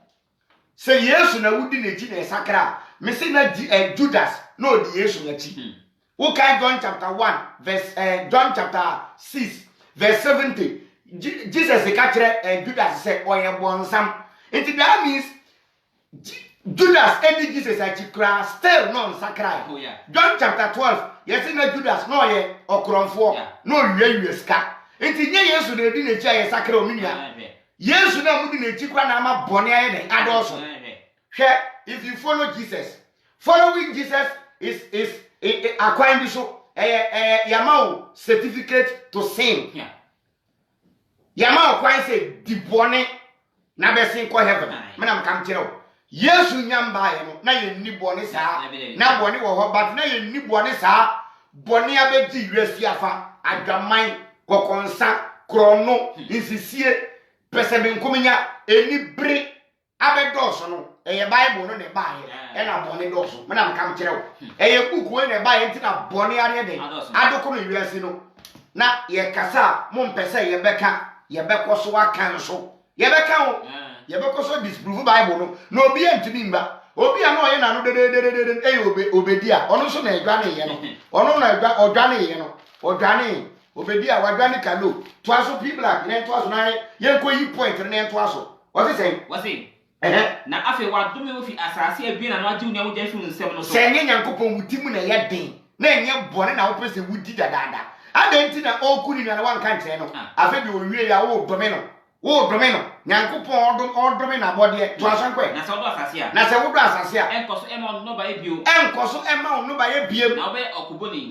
Speaker 3: Se Yesu na wudi na chi na sakra. Me say na Judas no di Yesu na chi. Who can John chapter 1 verse John chapter 6 verse 70. Jesus se catch Judas say oye bonsam. That means Judas and Jesus actually still non sacred.
Speaker 5: Oh yeah.
Speaker 3: John chapter 12. Yes, no Judas no ye okronfo no ye ska. Enti nye Yesu na di na chi aye sacred omunia. Yesu na mudi na chi kwa na ama bone aye den adoso. If you follow Jesus, following Jesus is acquiring so yamao certificate to sin.
Speaker 5: Yeah.
Speaker 3: Yamao kwa say di bone na be sin ko heaven. Me na kam kire o. Yesu nyamba ye no na ye ni bone saa na bone wo ho but na ye ni bone saa bone abedi wesi afa adwaman kokonsa krono insisie pesebe nkominya eni bre abedoso no eye bible no ne baaye e na bone doso me na kam kire wo eye kuku ne baaye ntina bone are den adoko no wesi no na ye kasa mo mpese ye bekoso akan so ye beka wo ye bekoso disprove bible no obi antimi mba obi a no ye na no de obedia ono so na edwane ye no ono na odwane ye no odwane obedia wadwane kalo to aso people na to aso na ye ko yi point na to aso what say
Speaker 5: na afi wa dumi ofi asase abi na no agi unya wo jesu nsem no so
Speaker 3: se nye nyankopon wutimu na ye den na enye bone na wo pese wudi dadada adenti na okuni na wanka nche no afi bi owie ya wo domino nyankopon odome na bode to asankwe
Speaker 5: na se wodo asase a
Speaker 3: na se wodo asase a
Speaker 5: enkoso ema no ba ebio
Speaker 3: enkoso ema no ba ye biem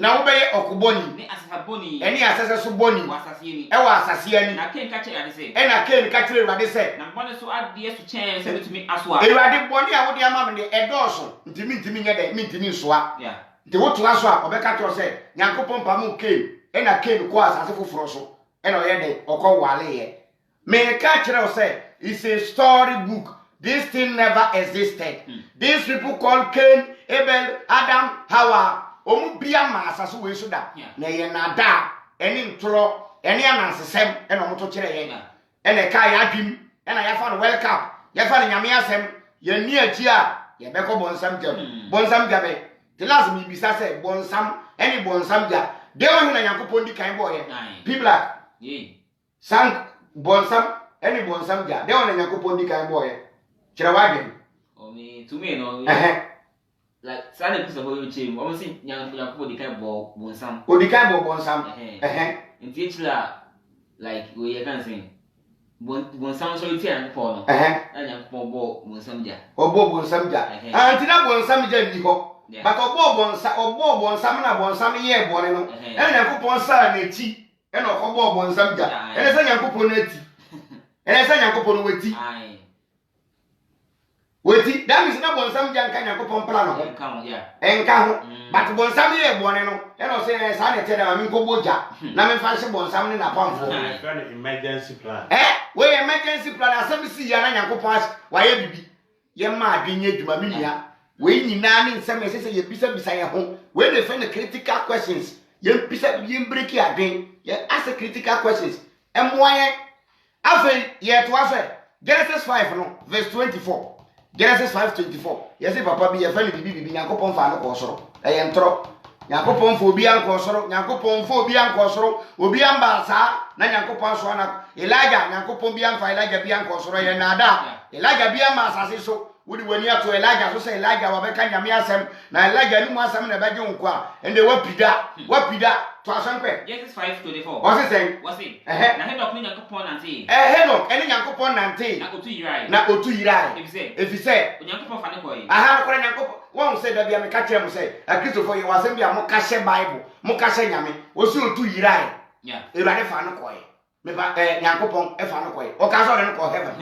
Speaker 5: na wo be okuboni
Speaker 3: ni
Speaker 5: asasa boni
Speaker 3: eni asase so boni
Speaker 5: wa asase ni
Speaker 3: e wa asase ani
Speaker 5: na ken ka che ade se
Speaker 3: e na ken ka kire Ewurade se
Speaker 5: na bone so ade so chen se betumi aso a
Speaker 3: Ewurade boni a wode ama me de edoso ntimi nye de ntimi soa
Speaker 5: yeah
Speaker 3: de woto aso a obeka to se nyankopon pa mu ken e na ken ko asase foforo so e na o ye de okọ wale ye me ka kire say it's a story book. This thing never existed. These people called Cain, Abel, Adam, Hawa. Omu bia ma asase we so da. Na ye na da, eni ntoro, eni anansesem, ena omo to kire ye. Ena ka ya adwim, ena ya fa no welcome. Ya fa nyame asem, ye ni achi a, ye be ko bonsam jam. Bonsam jabe. The last me bisa say bonsam, eni bonsam ja. De wo na Yakobon di kan boy. People like, sang bonsam any bonsam ja de ona Yakobon di kan boy kire wagen
Speaker 5: o me to me no like sana pisa boy chim o si Yakobon di kan bo bonsam
Speaker 3: o di kan bo bonsam
Speaker 5: nti echila like we can sing bonsam so ti an po no na Yakobon bo bonsam ja
Speaker 3: o bo bonsam ja anti na bonsam ja ni ho but o bo bonsam na bonsam ye bone no na Yakobon sa na ti e no ko bo bonsam ja e na Yakobon na ti ene sa Yakobon weti that means na bonsam ja nka Yakobon plan no enka ho but bonsam ye bone no ene say sa na tell am nko boja na me fa se bonsam ne na pamfo
Speaker 4: emergency plan
Speaker 3: we emergency plan asem si ya na Yakobon wa ye bibi ye ma adwenye dwuma minia we nyina ne nsem ese ye bisa ye ho we dey find critical questions ye bisa ye break ya adwen ye ask critical questions emoye afen ye to aso Genesis 5 no verse 24 Genesis 5:24 ye say papa bi ye fa ne bibi Yakobon fa no ko soro e ye ntro Yakobon fa obi an ko soro Yakobon fa obi an ko soro obi an ba sa na Yakobon so na Elijah Yakobon bi an fa Elijah bi an ko soro ye na da Elijah bi an ma asase so wodi wani ato Elijah so say Elijah wa be ka nyame asem na Elijah ni mu asem na be je nkwa ende wapida to asankwe
Speaker 5: Genesis 5:24
Speaker 3: what's it saying
Speaker 5: na Hedok ni Yakobon nante
Speaker 3: Hedok eni Yakobon nante na otu yirai efise
Speaker 5: Yakobon fa ne ko yi
Speaker 3: aha ko Yakobon won say da bia me ka kire mo say Christopher ye wasem bia mo ka she Bible mo ka she nyame o si otu yirai Ewurade fa no ko yi me ba Yakobon e fa no ko yi o ka so de no ko heaven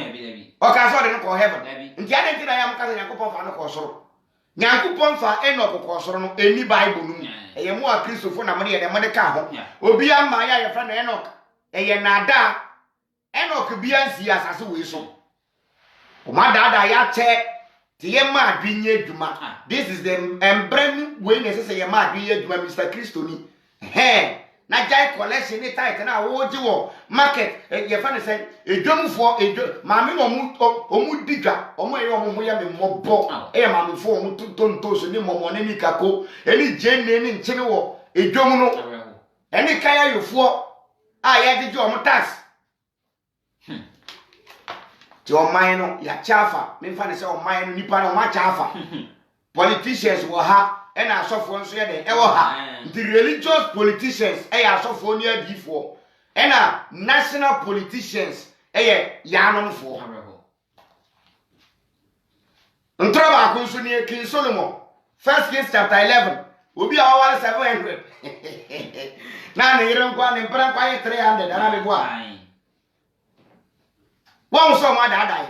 Speaker 3: o ka so de no ko heaven nti ade nti na ya mo ka Yakobon fa no ko soro Yakobon fa Enoch ko soro no eni Bible no eye mo a Christopher na mo de ye de mo de ka ho obi ama ya ye fra na Enoch eye na da Enoch biansi asase we so. Oma dada ya che ti ye ma adwinye dwuma. This is the embrem we ne say ye ma adwinye dwuma Mr. Christoni. Na jai collection ni tight na wo ji wo market ye fa ne say edwomfo maame no omu digwa omu ye omu ya me mobo maamefo omu tonto so ni momo ne nikako eni jenne ni nchene wo edwom no eni kaya yofo a ye digi omu tax ti oman no ya chafa me fa ne say oman no nipa no ma chafa politicians wo ha and our software so the religious politicians asofo ni adifo and our national politicians yanom fo ntra ba ko so ni King Solomon 1 Kings chapter 11 obi awale 700 na ne yire nkwa ne mpra nkwa 300 na me boa won so ma da ye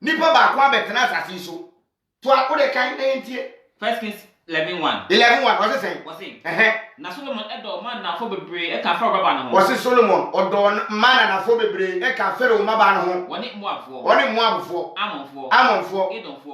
Speaker 3: nipa ba kwa betena asase so to akode kan na entie
Speaker 5: 1 Kings 11:1.
Speaker 3: 11:1 what's it saying?
Speaker 5: What's it? Na Solomon edo man na fo bebre e ka fero baba no ho.
Speaker 3: What's Solomon odo man na fo bebre e ka fero maba no ho.
Speaker 5: Woni Moabfo.
Speaker 3: Amonfo.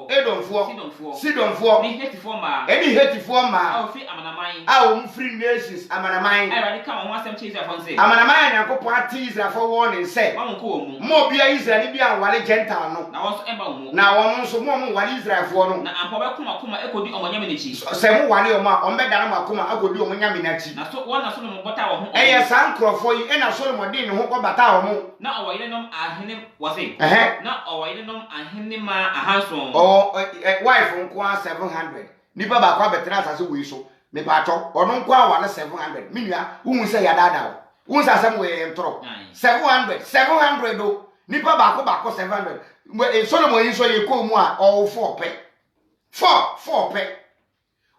Speaker 3: Edomfo. Sidonfo.
Speaker 5: Ni hetifo ma.
Speaker 3: Any hetifo ma.
Speaker 5: A ofi amanaman.
Speaker 3: A o free nations amanaman.
Speaker 5: I radi come on asem chi Israel say.
Speaker 3: Amanaman yakopon ati Israel for warning say.
Speaker 5: Wa mo ko mu.
Speaker 3: Mo bia Israel bia wale gentile no.
Speaker 5: Na won so emba mu.
Speaker 3: Na won so mo wale Israel for no.
Speaker 5: Na ampo be kuma ekodi omonyame ne chi.
Speaker 3: Se mo wale o ma o be dara makoma akodi omonyame na chi.
Speaker 5: Na so won na Solomon bota wo ho.
Speaker 3: San crofo yi na Solomon din ne ho ko bata wo mo.
Speaker 5: Na owo nom ahene wase. Na owo nom ahene ma ahanson.
Speaker 3: Wife nko 700. Nipa ba kwa betena asase we so. Me pa cho ono nko awale 700. Minua wu se ya dada. Wu se asem we ntro. 700 do. Nipa ba ko 700. Solomon yi so ye ko mu a all 4 pe. 4 pe.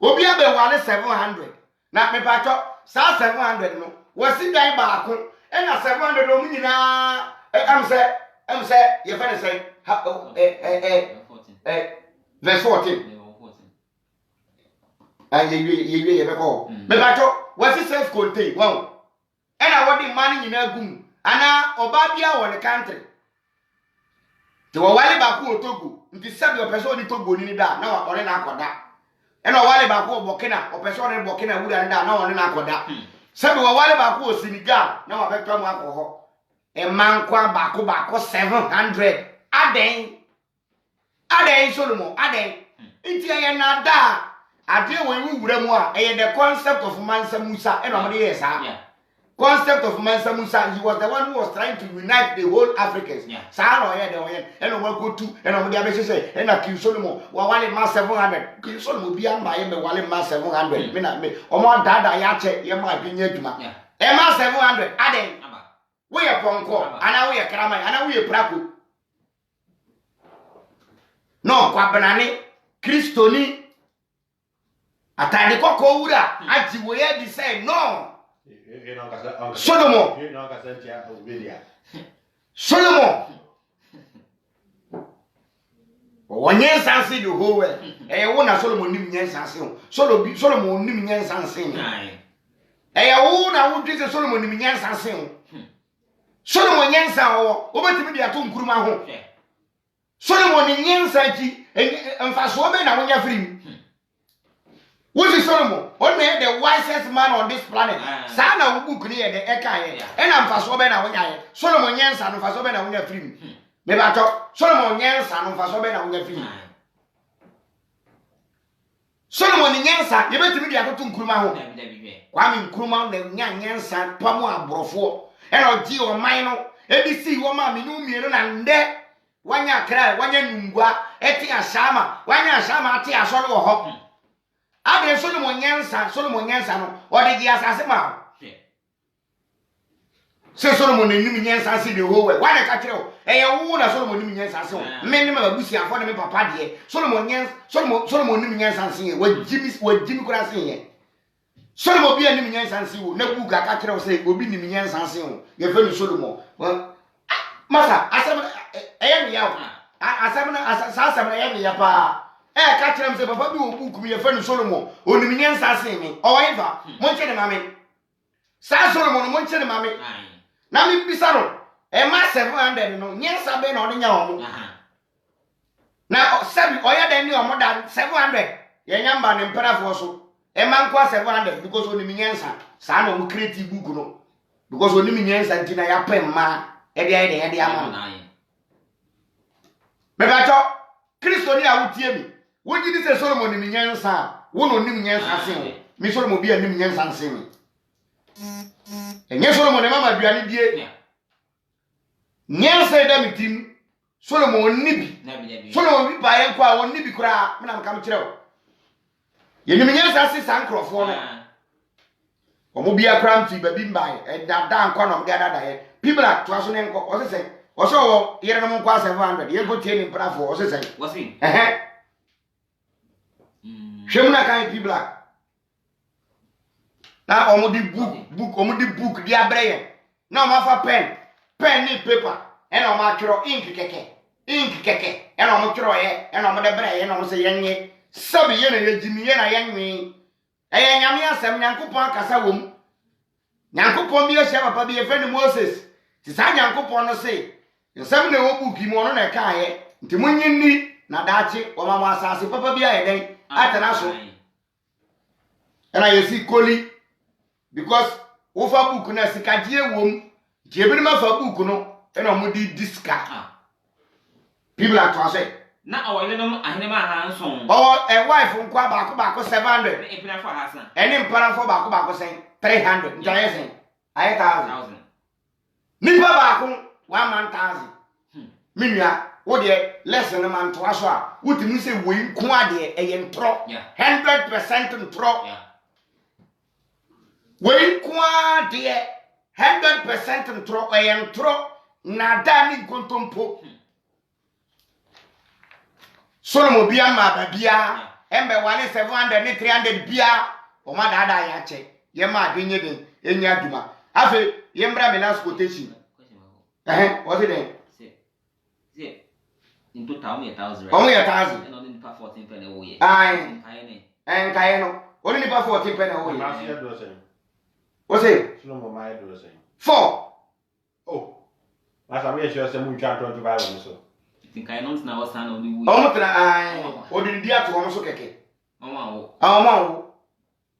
Speaker 3: Obi abe wale 700. Na me pa cho sa 700 no. Wasi dan ba ko. E na 700 do mu nyina am say ye fa say verse 14. And ye be call. Me ba cho wasi self contain. Wow. E na wodi man nyina gum. Ana oba bia wo ne country. Ti wo wale ba ko Togo. Nti sabi o person ni Togo ni da na wa ore na akoda. E na wale ba ko Burkina, o person ni Burkina wura da na ore na akoda. Sabi wo wale ba ko Senegal na wa be twa mu akoho. E man kwa ba ko 700. Aden Solomon aden. Nti aye na da ade we wura mu a the concept of Mansa Musa e no mo dey sa. Concept of Mansa Musa, he was the one who was trying to unite the whole Africans. Sa no ye de oyen e no wa go tu e no mo dey be say e na King Solomon wa wale ma 700. King Solomon bi amba ye me wale ma 700. Me na me o mo dada ya che ye ma bi nya adwuma. E ma 700 aden. We ye ponko ana we ye kraman ana we ye prako. No kwa banane Kristoni atade kokko wura aji wo ye di say no. Solomon wonye sanse the whole world wo na Solomon nim nyen sanse o Solomon nim nyen sanse ni wo na wo dwese Solomon nim nyen sanse o Solomon nyen san wo obetimi dia to nkuruma ho Solomon nyen sanji emfaso be na wonya free. What is Solomon? Only the wisest man on this planet. Sana book near the Eka. And I'm for Sobena when I Solomon Yansan for Sobena when you're free. Maybe I talk Solomon Yansan for Sobena when you're free. Solomon Yansan, you better be able to Kruma. Kwame Kruma, the Yansan, Pamua Brofo, and I'll deal minor. ABC woman, Minumi, and there. Wanya cry, Wanya Etia Shama, Wanya Shama, Tia Solo Hop. Abe Solomon Yansa no or the asasema. Say Solomon nim Yansa see the whole way. Why the catch you? Eh wo na Solomon nim Yansa so. Me nim abusi afọ na me papa de. Solomon nim Yansa see we Jimmy kura see. Solomon bi nim Yansa see wo na buga catch you say obi nim Yansa see wo. Ye fe ni Solomon. Masa asem me ya. Asem me ya pa. Catch them say, Papa, you book me a friend Solomon, only minions are saying me, or ever, Monche de Mammy. Sa Solomon, Monche de Mammy. Now, me Pisano, ma 700 no nyensa be na ode nya omo na sabi oya den ni omo da 700 ye nyamba ne mperafo so ma nkwa 700 because oni nyensa sa na omo create book no because oni nyensa ntina ya pem ma e de ama me ba cho Kristo ni awutie mi wogi ni se Solomon ni nyensa wo no ni nyensa sen mi Solomon bi ani nyensa sen mi enye Solomon e mama duane die nyensa da mitim Solomon ni bi Solomon bi ba ye kwa won ni bi kura me na mka kire wo ye ni nyensa se sankrofo no omo bi akra mti ba bi mbae e dada nkwa no mga dada ye people to aso ne nko o se oso yere no nkwa 700 ye go tie ni prafo o se
Speaker 5: wasi
Speaker 3: hwemna kan people na omo di book di abreye na omo fa pen ni paper e na omo atwero ink keke e na omo twero ye e na omo de breye na omo se yenye sabi ye na ye jimi ye na yenwe e nyame asem nyankopon akasa wom nyankopon bi ehia papa bi efe ni Moses ti sa nyankopon no se nsem na wo book mi ono na ka ye nti munyinni na daachi o ma asase papa bi aye den atana so na yesi koli because wo fa book na sikadie wom je bi ma fa book no e na mo di diska people atwa
Speaker 5: na awole no ahene ma hanson
Speaker 3: a wife nkwa baako 700
Speaker 5: e pina fa hasan
Speaker 3: eni mpara fo baako sen 300 ntaye sen aye 1000 nipa baako 1000 minua wo de lesson man to aso a wotimi se woi nko ade eye ntro 100% ntro woi nko ade 100% ntro eye ntro na da ni kontompo Solomon bia ma babia embe wale 700 ni 300 bia o ma dada ya che ye ma adwenye den enya aduma afi ye mbra me last quotation what it
Speaker 5: see in total me 1000 right
Speaker 3: only 1000
Speaker 5: and only pa 14 pen e wo ye
Speaker 3: ai en kai no only pa 14 pen e wo ye what it
Speaker 4: Solomon my do say
Speaker 3: 4
Speaker 4: oh as I wish you say mu twa 25 so
Speaker 5: tinkai no na was na only
Speaker 3: o mo tra ai o di dia to o so keke
Speaker 5: mama wo
Speaker 3: wo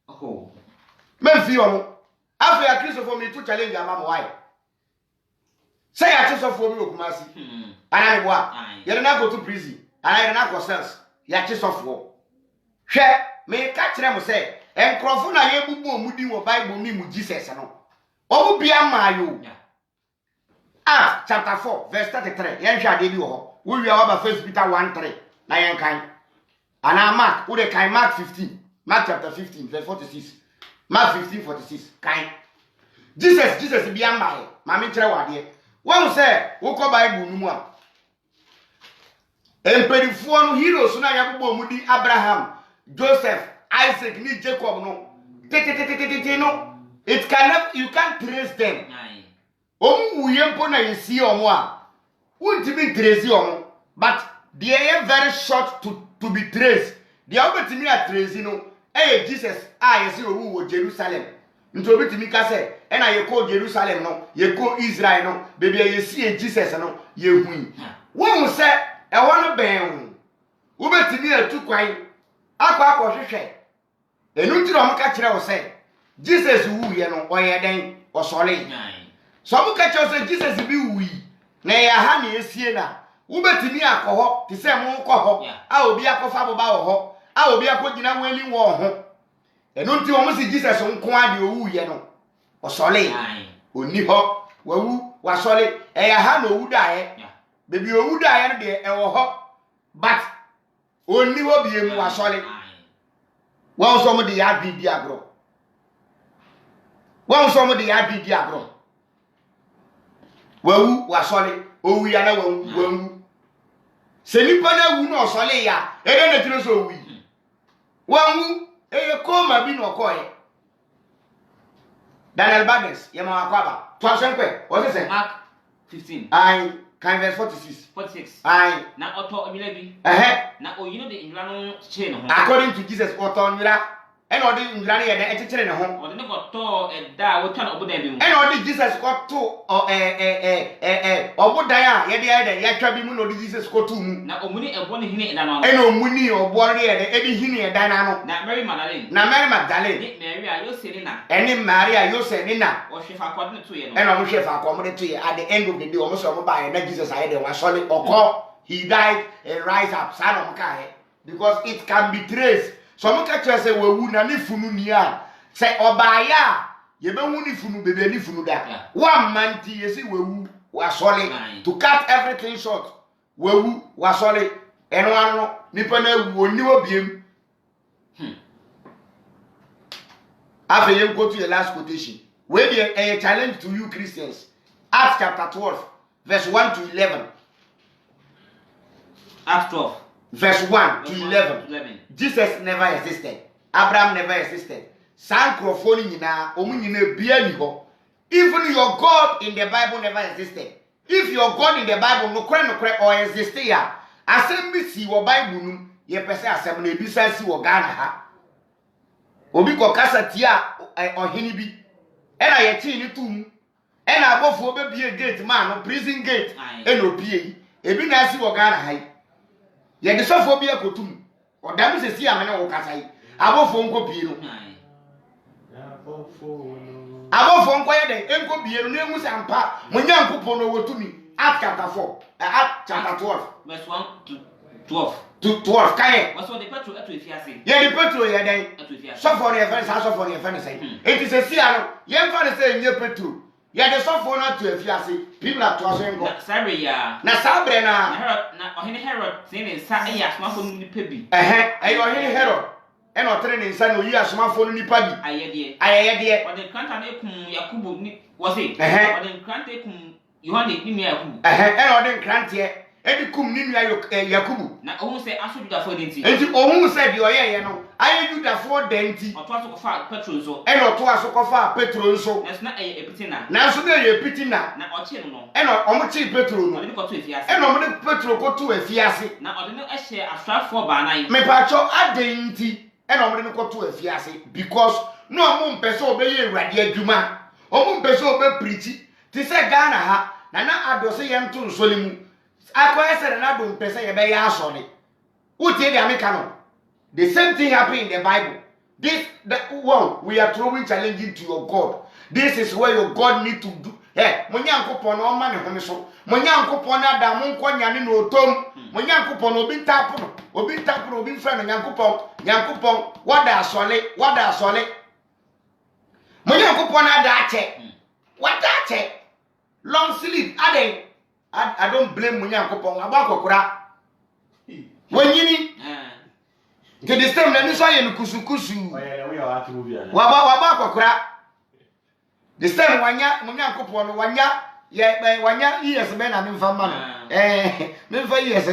Speaker 5: oh
Speaker 3: me fi o mo afi ya Christopher me to challenge amam why say ya Christopher me okumasi ana me boa yere na go to prison ana yere na go cells ya Christopher hwe me ka kire mo say enkrofo na ye bubu omudi wo Bible ni mu Jesus no o bu bia mayo Acts chapter 4 verse 33 yen hwa de bi wo wo wi awa ba 1 Peter 1:3 na yen kan ana Mark wo de kan Mark 15 Mark chapter 15 verse 46 Mark 15:46 kan Jesus bi amaye ma me kire wade wo say wo ko Bible nu mu a emperifo no heroes na ya bubu omudi Abraham Joseph Isaac ni Jacob no no it cannot you can't trace them Uyempo na yesi omo a untimi trace omo but they are very short to be traced they are betimi a trace no Jesus yesi owu wo Jerusalem nto betimi ka se na ye ko Jerusalem no ye ko Israel no baby yesi Jesus no ye hui won se e wono ben wo betimi atu kwan akwa hwehwe enu ntiro mo ka kire wo se Jesus wu ye no oye den osole so mu ka kire wo se Jesus bi wu na ya ha na esie na wo betimi akọ ti se mo nkọ ho a obi akọfa boba wo ho a obi akogina nweli wo ho enu nti wo mo si Jesus nko ade owu ye no osole oni ho wawu wasole ya ha na owu dae bebi owu dae no de e wo ho but oni ho bi emu wasole wọ́n sọ mo de ya bibi agro wọ́n sọ mo de ya bibi agro wawu wasole owu ya na wawu se nipa na wu na osole ya ere na tiro so owu wawu ko ma bi no ko ye Daniel Badness ye ma akwaba to asenkwe o se
Speaker 5: Mark 15
Speaker 3: ai kan verse 46 ai
Speaker 5: na auto emile bi na o you know the inlano chain ho
Speaker 3: according to Jesus auto nwira and all the granny and entertain at home.
Speaker 5: Or the never told a da what kind of them.
Speaker 3: And all the Jesus got to or what dia, yet travel moon or Jesus go to
Speaker 5: Now, only a one in and
Speaker 3: no money or warrior, any hini and dynamo.
Speaker 5: Not Mary Magdalene.
Speaker 3: Now, Mary Magdalene,
Speaker 5: Mary, are you sitting now?
Speaker 3: and Maria, you say Nina,
Speaker 5: Or she have gotten to you.
Speaker 3: and I'm sure if I come to you at the end of the day, almost over by and Jesus I had was solid or call, he died and rise up, son of Kai, because it can be traced. Some catchers say, well, who nani fununia say, Obaya, you don't want funu baby funu that. 1 month, you see, we was solid to cut everything short. We was solid, and one nippon will never be him. After you go to the last quotation, where a challenge to you Christians, Acts chapter 12, verse 1 to 11.
Speaker 5: Acts 12.
Speaker 3: Verse 1 to 11. Jesus never existed. Abraham never existed. Sankrofoni nyina omunyina bia ni ho. Even your God in the Bible never existed. If your God in the Bible no kre or exist here, asem bi si wo Bible num ye pese asem na ebisa si wo Ghana ha. Obi ko kasa tia ohini bi. E na ye ti ni tum. E na abofo be bie gate man no prison gate. E no bie. Ebi na si wo Ghana ha. Ye de sofo bi akotum. Odam se si amene wo kasa yi. Abofo nko pie no. Abofo nko ye den enko bie no na emu sampa. Munyankopon no wotumi. Acts chapter 4. Acts chapter 12.
Speaker 5: Verse 1 to 12.
Speaker 3: To 12 kaye.
Speaker 5: What's what the petrol at with Yasi?
Speaker 3: Ye the petrol ye den. Sofo ne friends house of ne friends say. It is a see ano. Ye friends say nye petrol. Ye the sofo na to afiase. People are to aso enko.
Speaker 5: Sorry ya.
Speaker 3: Na sabre na.
Speaker 5: Na ohene Herod say sa e asmafo no nipa bi.
Speaker 3: Ayo ohene Herod. E no tere ne nsa no yi asomafo no nipa bi. Ayeye de.
Speaker 5: O de kranta na ekum Yakubu ni was it? O de kranta ekum Yohane ni Yakubu.
Speaker 3: E no de krante e di kum ni Yakubu.
Speaker 5: Na ohun say aso Judafo denti.
Speaker 3: Enti ohun say bi oyeye no. Aye Judafo denti.
Speaker 5: O to aso ko fa petrol so.
Speaker 3: E no to aso ko fa petrol so.
Speaker 5: Na epitina.
Speaker 3: Na so na ye epitina.
Speaker 5: Na o che no.
Speaker 3: E no omo chi petrol no.
Speaker 5: O de ko to efiase.
Speaker 3: E no omo de petrol ko to efiase.
Speaker 5: Na o de no ehye asrafo ba nan.
Speaker 3: Me pa cho adenti. E no omo de ko to efiase because no omo mpese obeye ewrade adwuma. Omo mpese obe preach. Ti se Ghana ha na adose ye nto nsole mu. Akoye se na do mpese ye be ya asole. Utie de ameka no. The same thing happened in the Bible. We are throwing challenging to your God. This is where your God need to do. Hey, Munyankopon no man home so. Munyankopon na da mon kwanya ne no tom. Munyankopon obi tapo, obi fra no Nyankopon, wada asole. Munyankopon na da ache. Wada ache. Long sleep, I don't blame Munyankopon abakokora. Wenyini to the same na niso ye nukusukusu. Waba kwakura. The same wanya Munyankopon no wanya years be na memfa ma no. Memfa years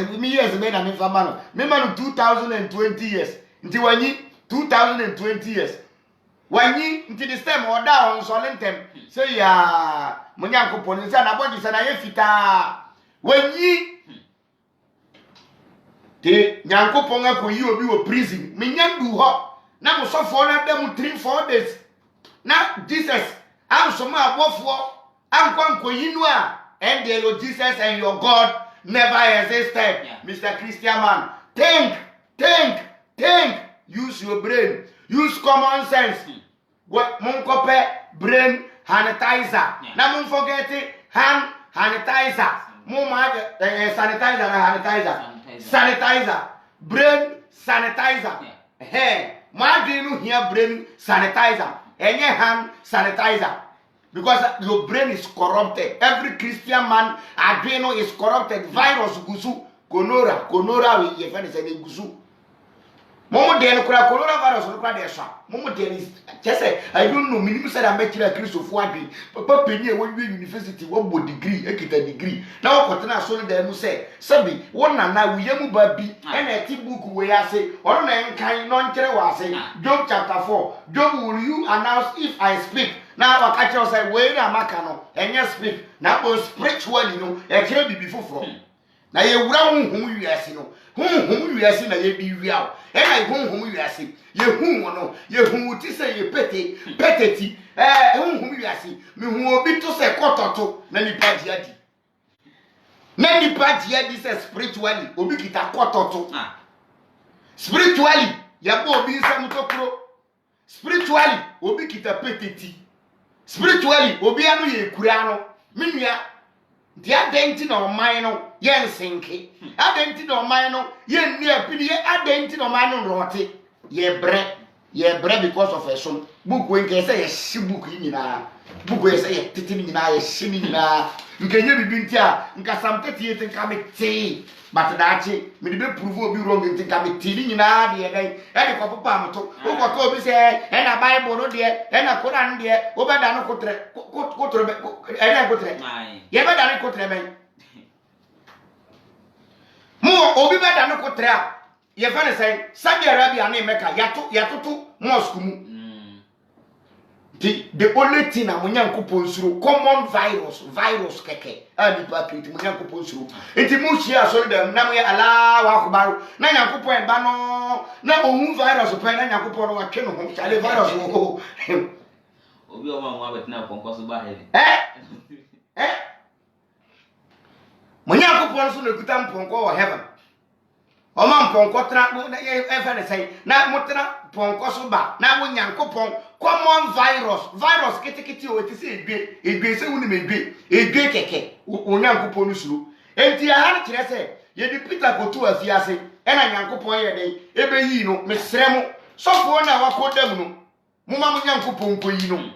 Speaker 3: be na memfa ma no. Memfa no 2020 years. Nti wanyi 2020 years. Wanyi nti the same oda on solentem. Say ya Munyankopon nsa na boji sana ye fita. Wanyi te Nyankopon akoyi obi wo prison menyandu ho na musofo na dem 3-4 days na Jesus ansoma abofo ankoyi nu a and the Lord Jesus and your God never existed. Mr. Christian man, think, use your brain, use common sense. What munkope brain sanitizer na mun forget it hand sanitizer muma sanitizer, brain sanitizer. Hey, my dream here brain sanitizer, and your hand sanitizer. Because your brain is corrupted. Every Christian man, adreno is corrupted. Virus gusu, konora we your friend is a gusu. Momo de kura coronavirus no kura de so. Momo de is just say I don't know minimum said I make you a Christo for adwi. Papa penny when we university what bo degree, ekita degree. Now what na so dem mu say, sabi won na we yamu ba bi and a book we say, or na nkan no nkere wa say. Job chapter 4. Job, will you announce if I speak? Now I catch say we na maka no, and speak. Now spiritually no, e kire bibi foforo. na ye wura honhom wiase no honhom wiase na ye bi wiawo e na honhom wiase ye hu wono ye hu ti se ye peteti honhom wiase me hu obi to se kototo na nipa diadi na nipa diadi se spiritually obi kita kototo spiritually ya bo obi nsam tokro spiritually obi kita peteti spiritually obi anu ye kura no menua the identity no man no yen sinke identity no man no yen ni apini ye identity no man no rote ye bre because of a son book when ke say ye shi book nyina book we say ye titi nyina ye shi nyina nkenye bibinti a nka samtete ye tinka meti but dachi me be prove obi wrong tinka meti nyina de ye dai e de ko papa amto o ko ko obi say e na bible no de e na quran de o be da no kotre e na kotre ye be da no kotre ben mo obi be da no kotre a ye fa ne say Saudi Arabia na Mecca yatoto mosque mu the only thing I'm Yankupon through common virus keke and the packet Yankupon through it mushia so them Namia Allah Wakubaru Nanyakupo and Bano no virus of Pen Yakupo or Ken home Charlie virus will
Speaker 5: Obi Oma with now possible
Speaker 3: Munyankupon so the Kutam Ponko heaven. Oman Ponko trap ever say, now Mutana Ponko so back, now when Yankupon. Common virus kete o ti se egbe se woni megbe egbe keke onyankopon suru enti aha kire se ye di Peter kotu afiase e na nyankopon ye den ebe yi no mesrem sofo na wakodam no moma mo nyankopon ko yi no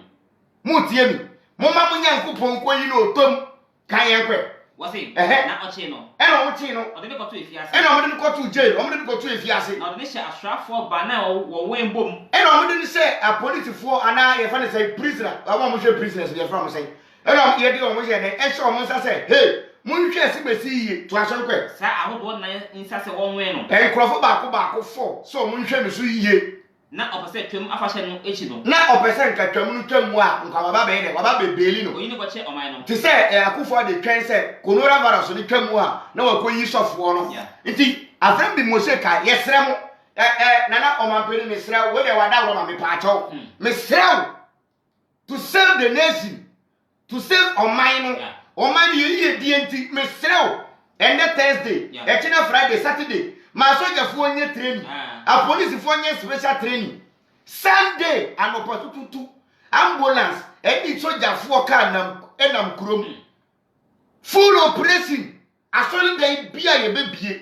Speaker 3: mu tie mi moma mo nyankopon ko yi no tom kan ye kwe
Speaker 5: wasi na ochi no
Speaker 3: e na ochi no
Speaker 5: o de be kotu efiase
Speaker 3: e na o de kotu jail o de kotu efiase
Speaker 5: na o de sha asrafo ba na wo wembom
Speaker 3: e na o de say a police for ana ye fa ne say prisoner wa mo hwe prisoners ye from say e na ye de o mo hwe den e sho mo nsa say hey mo hwe si besi yi to aso kwe
Speaker 5: sa ahodo na nsa se won wen no
Speaker 3: e krofo ba ko fo so mo hwe me so yiye
Speaker 5: na opese twem afahye no echi no
Speaker 3: na opese nka twam no twam a nka baba be de baba bebeli no
Speaker 5: oyini ko che oman no
Speaker 3: ti say akufo de twen say coronavirus ni twam a na wakoyi sofo no nti afram bi mo se ka yesrem nana omampeni mesrem we de wada wro ma me pa acho mesrem to save the nation to save oman no oman ye die nti mesrem and Thursday etina Friday Saturday ma soja fu onye training a police fu onye special training Sunday an opportunity ambulance any soja fu ka nam kurom full operation asoli dey bia ye bebie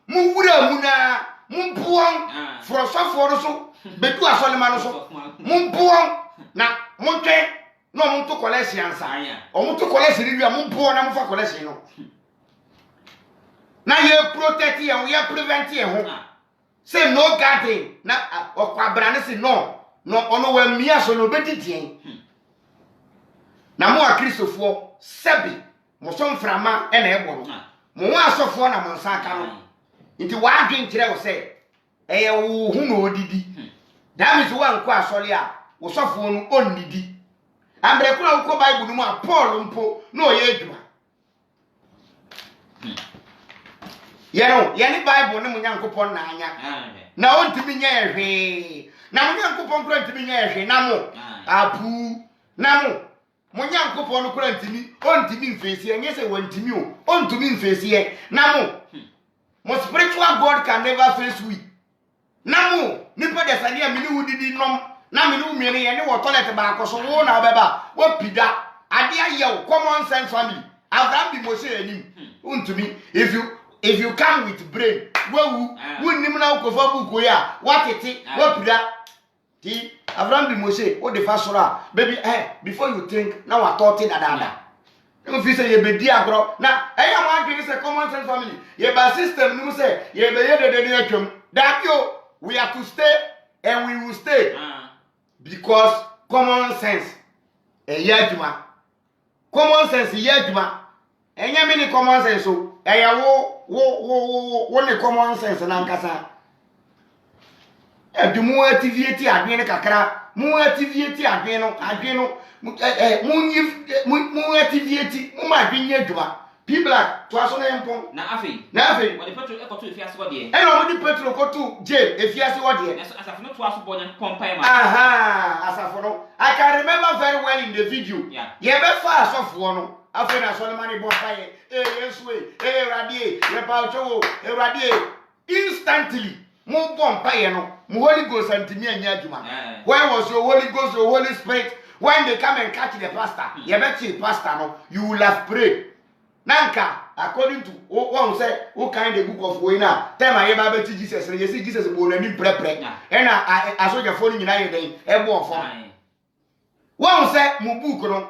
Speaker 3: mu wura mu na mu buon for so so betu asoli ma no so mu buon na mu twen no mu to collection ansa o mu to collection ri wi mu buon na mu fa collection no na ye protect ye we prevent ye ho say no garden na okwabra ne say no ono wa mia so no betitien na mo akristofo sebi mo so mframa e na ebo no mo wa asofo na mo nsaka no nti wa adwen kire wo say eye wo hu no odidi that means wa nko asole a wo sofo no onnidi ambre kura wo ko bible no mu a Paul mpo na oye adwuma yeni bible ne munyankopon na anya na ontimi nya ehwe na munyankopon kura ntimi nya ehwe na mo apu na mo munyankopon kura ntimi ontimi mfesi enye se wontimi o ontimi mfesi na mo spiritual God can never face we na mo nipa de sane a mini wudidi nom na mini umiene ye ne wo toilet ba akoso wo na obeba wo pida ade ayew common sense family Abraham bi Mose anim ontimi if you come with brain wo nim na ukofa buko ya watete wo pida ti Abraham bi Mose o de fasora baby before you think now what thought in adada you feel say ye be di agro na eya mo adwene say common sense family ye ba system nim say ye be ye de atwam that yo we are to stay and we will stay because common sense adwuma common sense adwuma enya me ni common sense so eya wo ne common sense na nkasa adwumu activity adwene kakra mu activity adwene no mu activity mu ma adwene adwuma people to aso na empon
Speaker 5: na afi wode petro ekoto efiase wo de
Speaker 3: e no mo di petro koto jail efiase wo de
Speaker 5: so asafo no to aso bo nya pompai ma
Speaker 3: asafo no I can remember very well in the video ye be fa asofo no afi na so le mani bo pa ye yesu radie ye pa ocho radie instantly mo bo pa ye no mo Holy Ghost antimi anya adwuma where was your Holy Ghost, your Holy Spirit when they come and catch the pastor ye be pastor no you will have prayed nanka according to one say who kind the book of way now tell my Bible to Jesus and you see Jesus go na ni prepare and I saw your phone nyina ye den e bo ofo one say mo book no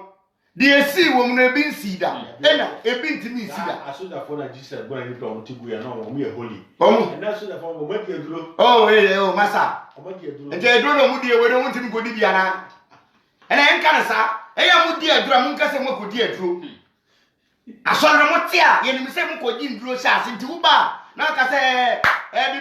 Speaker 3: the see wo na bi nsida ena e bi ntimi nsida
Speaker 4: I saw the phone and Jesus go na ni pro ti gu ya no mo ye holy
Speaker 3: and
Speaker 4: I saw the phone mo di aduro
Speaker 3: oh masa
Speaker 4: mo di aduro
Speaker 3: and aduro no mu di we no ntimi go di bia na ena en kan sa e ya mu di aduro mu nka se mo ko di aduro asọrọ mo tia ye ni se mo ko di nduro sha ase nti wo ba na ka se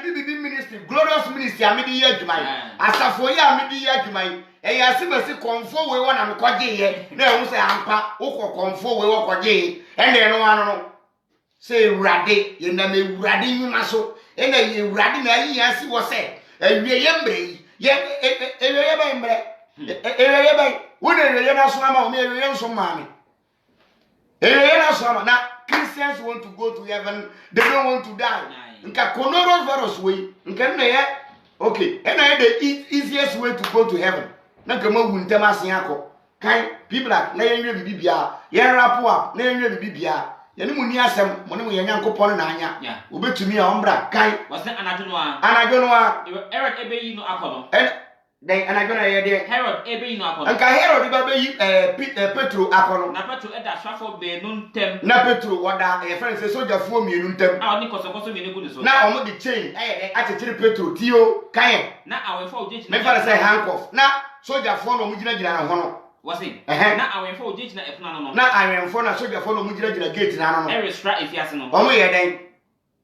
Speaker 3: bibi ministry glorious ministry amedi ye adwuma asafo ye amedi ye adwuma e ya se masi konfo we wona me kwaje ye na e hu se ampa wo ko konfo we wo kwaje e na no ano no se urade ye na me urade nyuma so e na ye urade na yi ya si wo se ewie ye mbre ye ye ba mbre ye ba wo na ye na so ama o me ye nso ma me now Christians want to go to heaven, they don't want to die. Nka coronavirus way, nka na ye okay, and I the easiest way to go to heaven. Na kama wuntema siako. Kai people like na yenwe bibia, ye rap up, na yenwe bibia. Ye ni muni asem, mo ne mo ye nyankopon na anya. Obetumi a ombra kai.
Speaker 5: Was that anajono
Speaker 3: Herod
Speaker 5: ebe yi no akono.
Speaker 3: Then and I gonna hear there
Speaker 5: Herod ebe yi no akono.
Speaker 3: Nka Herod ba be Petro akono.
Speaker 5: Na Petro eda swafo be no ntem.
Speaker 3: Na Petro wada e friend say soldier fo mienu ntem.
Speaker 5: Ah oni koso mi ne gu ni so.
Speaker 3: Na omo the chain achechiri Petro tio kan.
Speaker 5: Na awefo ojechi.
Speaker 3: Me fara say handcuff. Na soldier fo no mu gina na ho no.
Speaker 5: Wasi. Na awefo ojechi na efuna no.
Speaker 3: Na awefo na soldier fo no mu gina gate na no.
Speaker 5: Erestra efiase no.
Speaker 3: Omo ye den.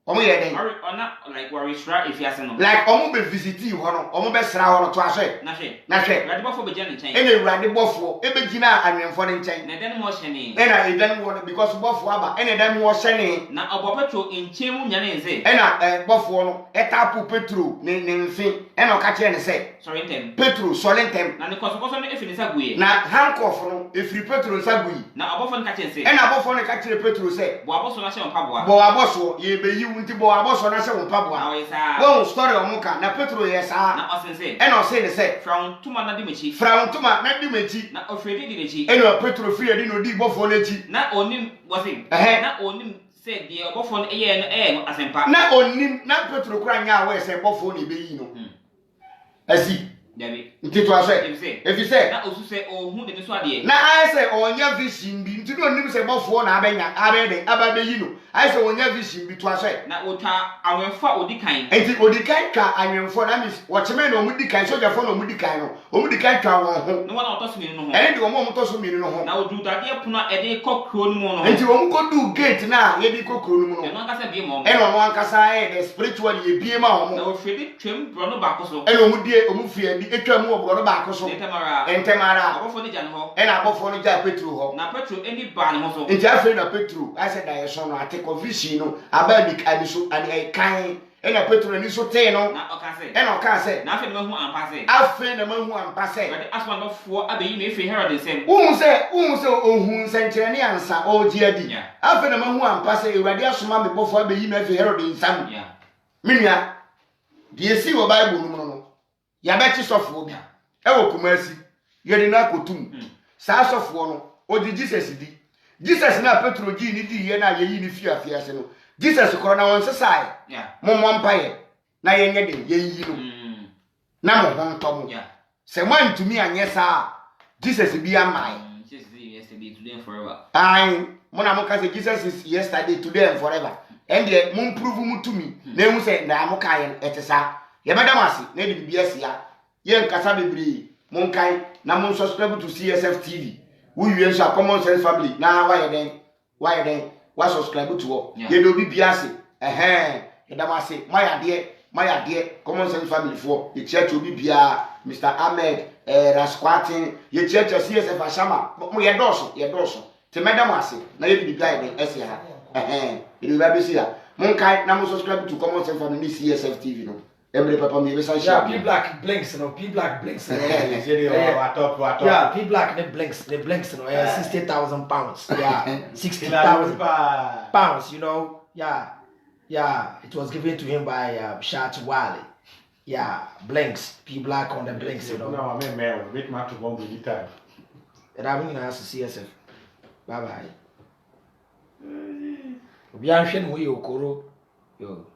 Speaker 5: Ona like worry stra efiase no.
Speaker 3: Like omo be visit ho no. Omo be sra ho no to ahwe.
Speaker 5: Na hwe.
Speaker 3: Rade
Speaker 5: bofo be jane nchen.
Speaker 3: Ene rade bofo e be gina anwemfo ne nchen.
Speaker 5: Na den mo hyene.
Speaker 3: Ena e den wo because bofo aba ene den wo hyene.
Speaker 5: Na obopetro nchen mu nyane nze.
Speaker 3: Ena bofo no etapu Petro ne nfin. Ena o ka kire ne se.
Speaker 5: Sorry ntem.
Speaker 3: Petro solentem.
Speaker 5: Na ne koso no efini saguye.
Speaker 3: Na handcuff no efiri Petro saguyi.
Speaker 5: Na obofo no ka kire nse.
Speaker 3: Ena bofo no ka kire Petro se.
Speaker 5: Bo aboso na hye mpaboa.
Speaker 3: Bo aboso ye be yi nti bo aboso na hye mpaboa.
Speaker 5: Na we sa.
Speaker 3: Wo story o muka na Petro ye sa.
Speaker 5: Na osense.
Speaker 3: Ena o se ne se.
Speaker 5: From tuma na di mechi.
Speaker 3: From tuma na di mechi.
Speaker 5: Na ofredi di mechi.
Speaker 3: Ena Petro free di no di bofo lechi.
Speaker 5: Na onim wasi. Na onim se die obofo no no asempa.
Speaker 3: Na onim na Petro kura nya we se bofo ne be yi no. Asi.
Speaker 5: David.
Speaker 3: Nti to aso. Efi se.
Speaker 5: Na osu se ohun de so ade.
Speaker 3: Na I say onya vision bi nti no nim se bofo na abenya abede ababe yi no. I say onya vision bi to aso.
Speaker 5: Na otwa awenfo a odikan.
Speaker 3: Enti odikan ka anwenfo na mis wocheme na omudikan so jafo na omudikan no. Omudikan twa won ho.
Speaker 5: No wana otoso mini no ho.
Speaker 3: Ene de omo toso mini no ho.
Speaker 5: Na odu dade puno ede kokro no mu no.
Speaker 3: Enti omu ko du gate na ye di kokro no mu no.
Speaker 5: Eno ankasa bie mo.
Speaker 3: Eno no ankasa the spiritual ye bie ma omo.
Speaker 5: Na ofredi twem bro no bakoso.
Speaker 3: Eno omu die omu fie di etwa mu obro no bakoso. Entemara.
Speaker 5: Abofo ni jan ho.
Speaker 3: Ena abofo no ja Petro ho.
Speaker 5: Na Petro eni ba ne ho so.
Speaker 3: Enti afi na Petro I said that so no ate conviction no abadi adiso ani kan ena Petro ni so te no.
Speaker 5: Na okase.
Speaker 3: Ena okase.
Speaker 5: Na afi na mahu ampase.
Speaker 3: Afi na mahu ampase.
Speaker 5: But asma no fo abeyi na efi Herod nsem.
Speaker 3: Uhun se ohun senkyere ne ansa oji adi. Afi na mahu ampase Ewurade asoma me bofo abeyi na efi Herod nsam. Minia de esi wo Bible no ya be chi sofo obi e wo Kumasi ye de na kotum sa sofo no odi Jesus di Jesus na Petro ji ni di ye na ye yi ni fiafia se no Jesus koro na won sesai mo mpaye na ye nye de ye yi no na mo hon to mo se mo antumi anye sa Jesus bi amai
Speaker 5: Jesus is yesterday today and forever
Speaker 3: ai mo na mo ka se Jesus is yesterday today and forever and the mo prove mu tumi na hu se na mo ka ye etesa ye beda masi na de bibia sia ye nkasa bebre mo nkai na mo subscribe to CSF TV we use a common sense family na why then wa subscribe to wo ye do bibia se ye da masi my idea common sense family for the church obi bia Mr. Ahmed Rasquatin ye church CSF Ashama mo ye doso te meda masi na ye bibia ye den ese ha It is very see ya. Mon kai na mo subscribe to Common Sense Family CSF TV no. Every papa me be say
Speaker 6: Yeah, P Black blinks, P Black blinks.
Speaker 4: Yeah,
Speaker 6: P Black they blinks, £60,000. Yeah, 60,000 pounds. Yeah. It was given to him by Shat Wally. Yeah, blinks. P Black on the blinks.
Speaker 4: No, I mean, man, wait, man, to go to the time.
Speaker 6: And I'm going to ask CSF. Bye bye. We are showing you, Okoro. Yo.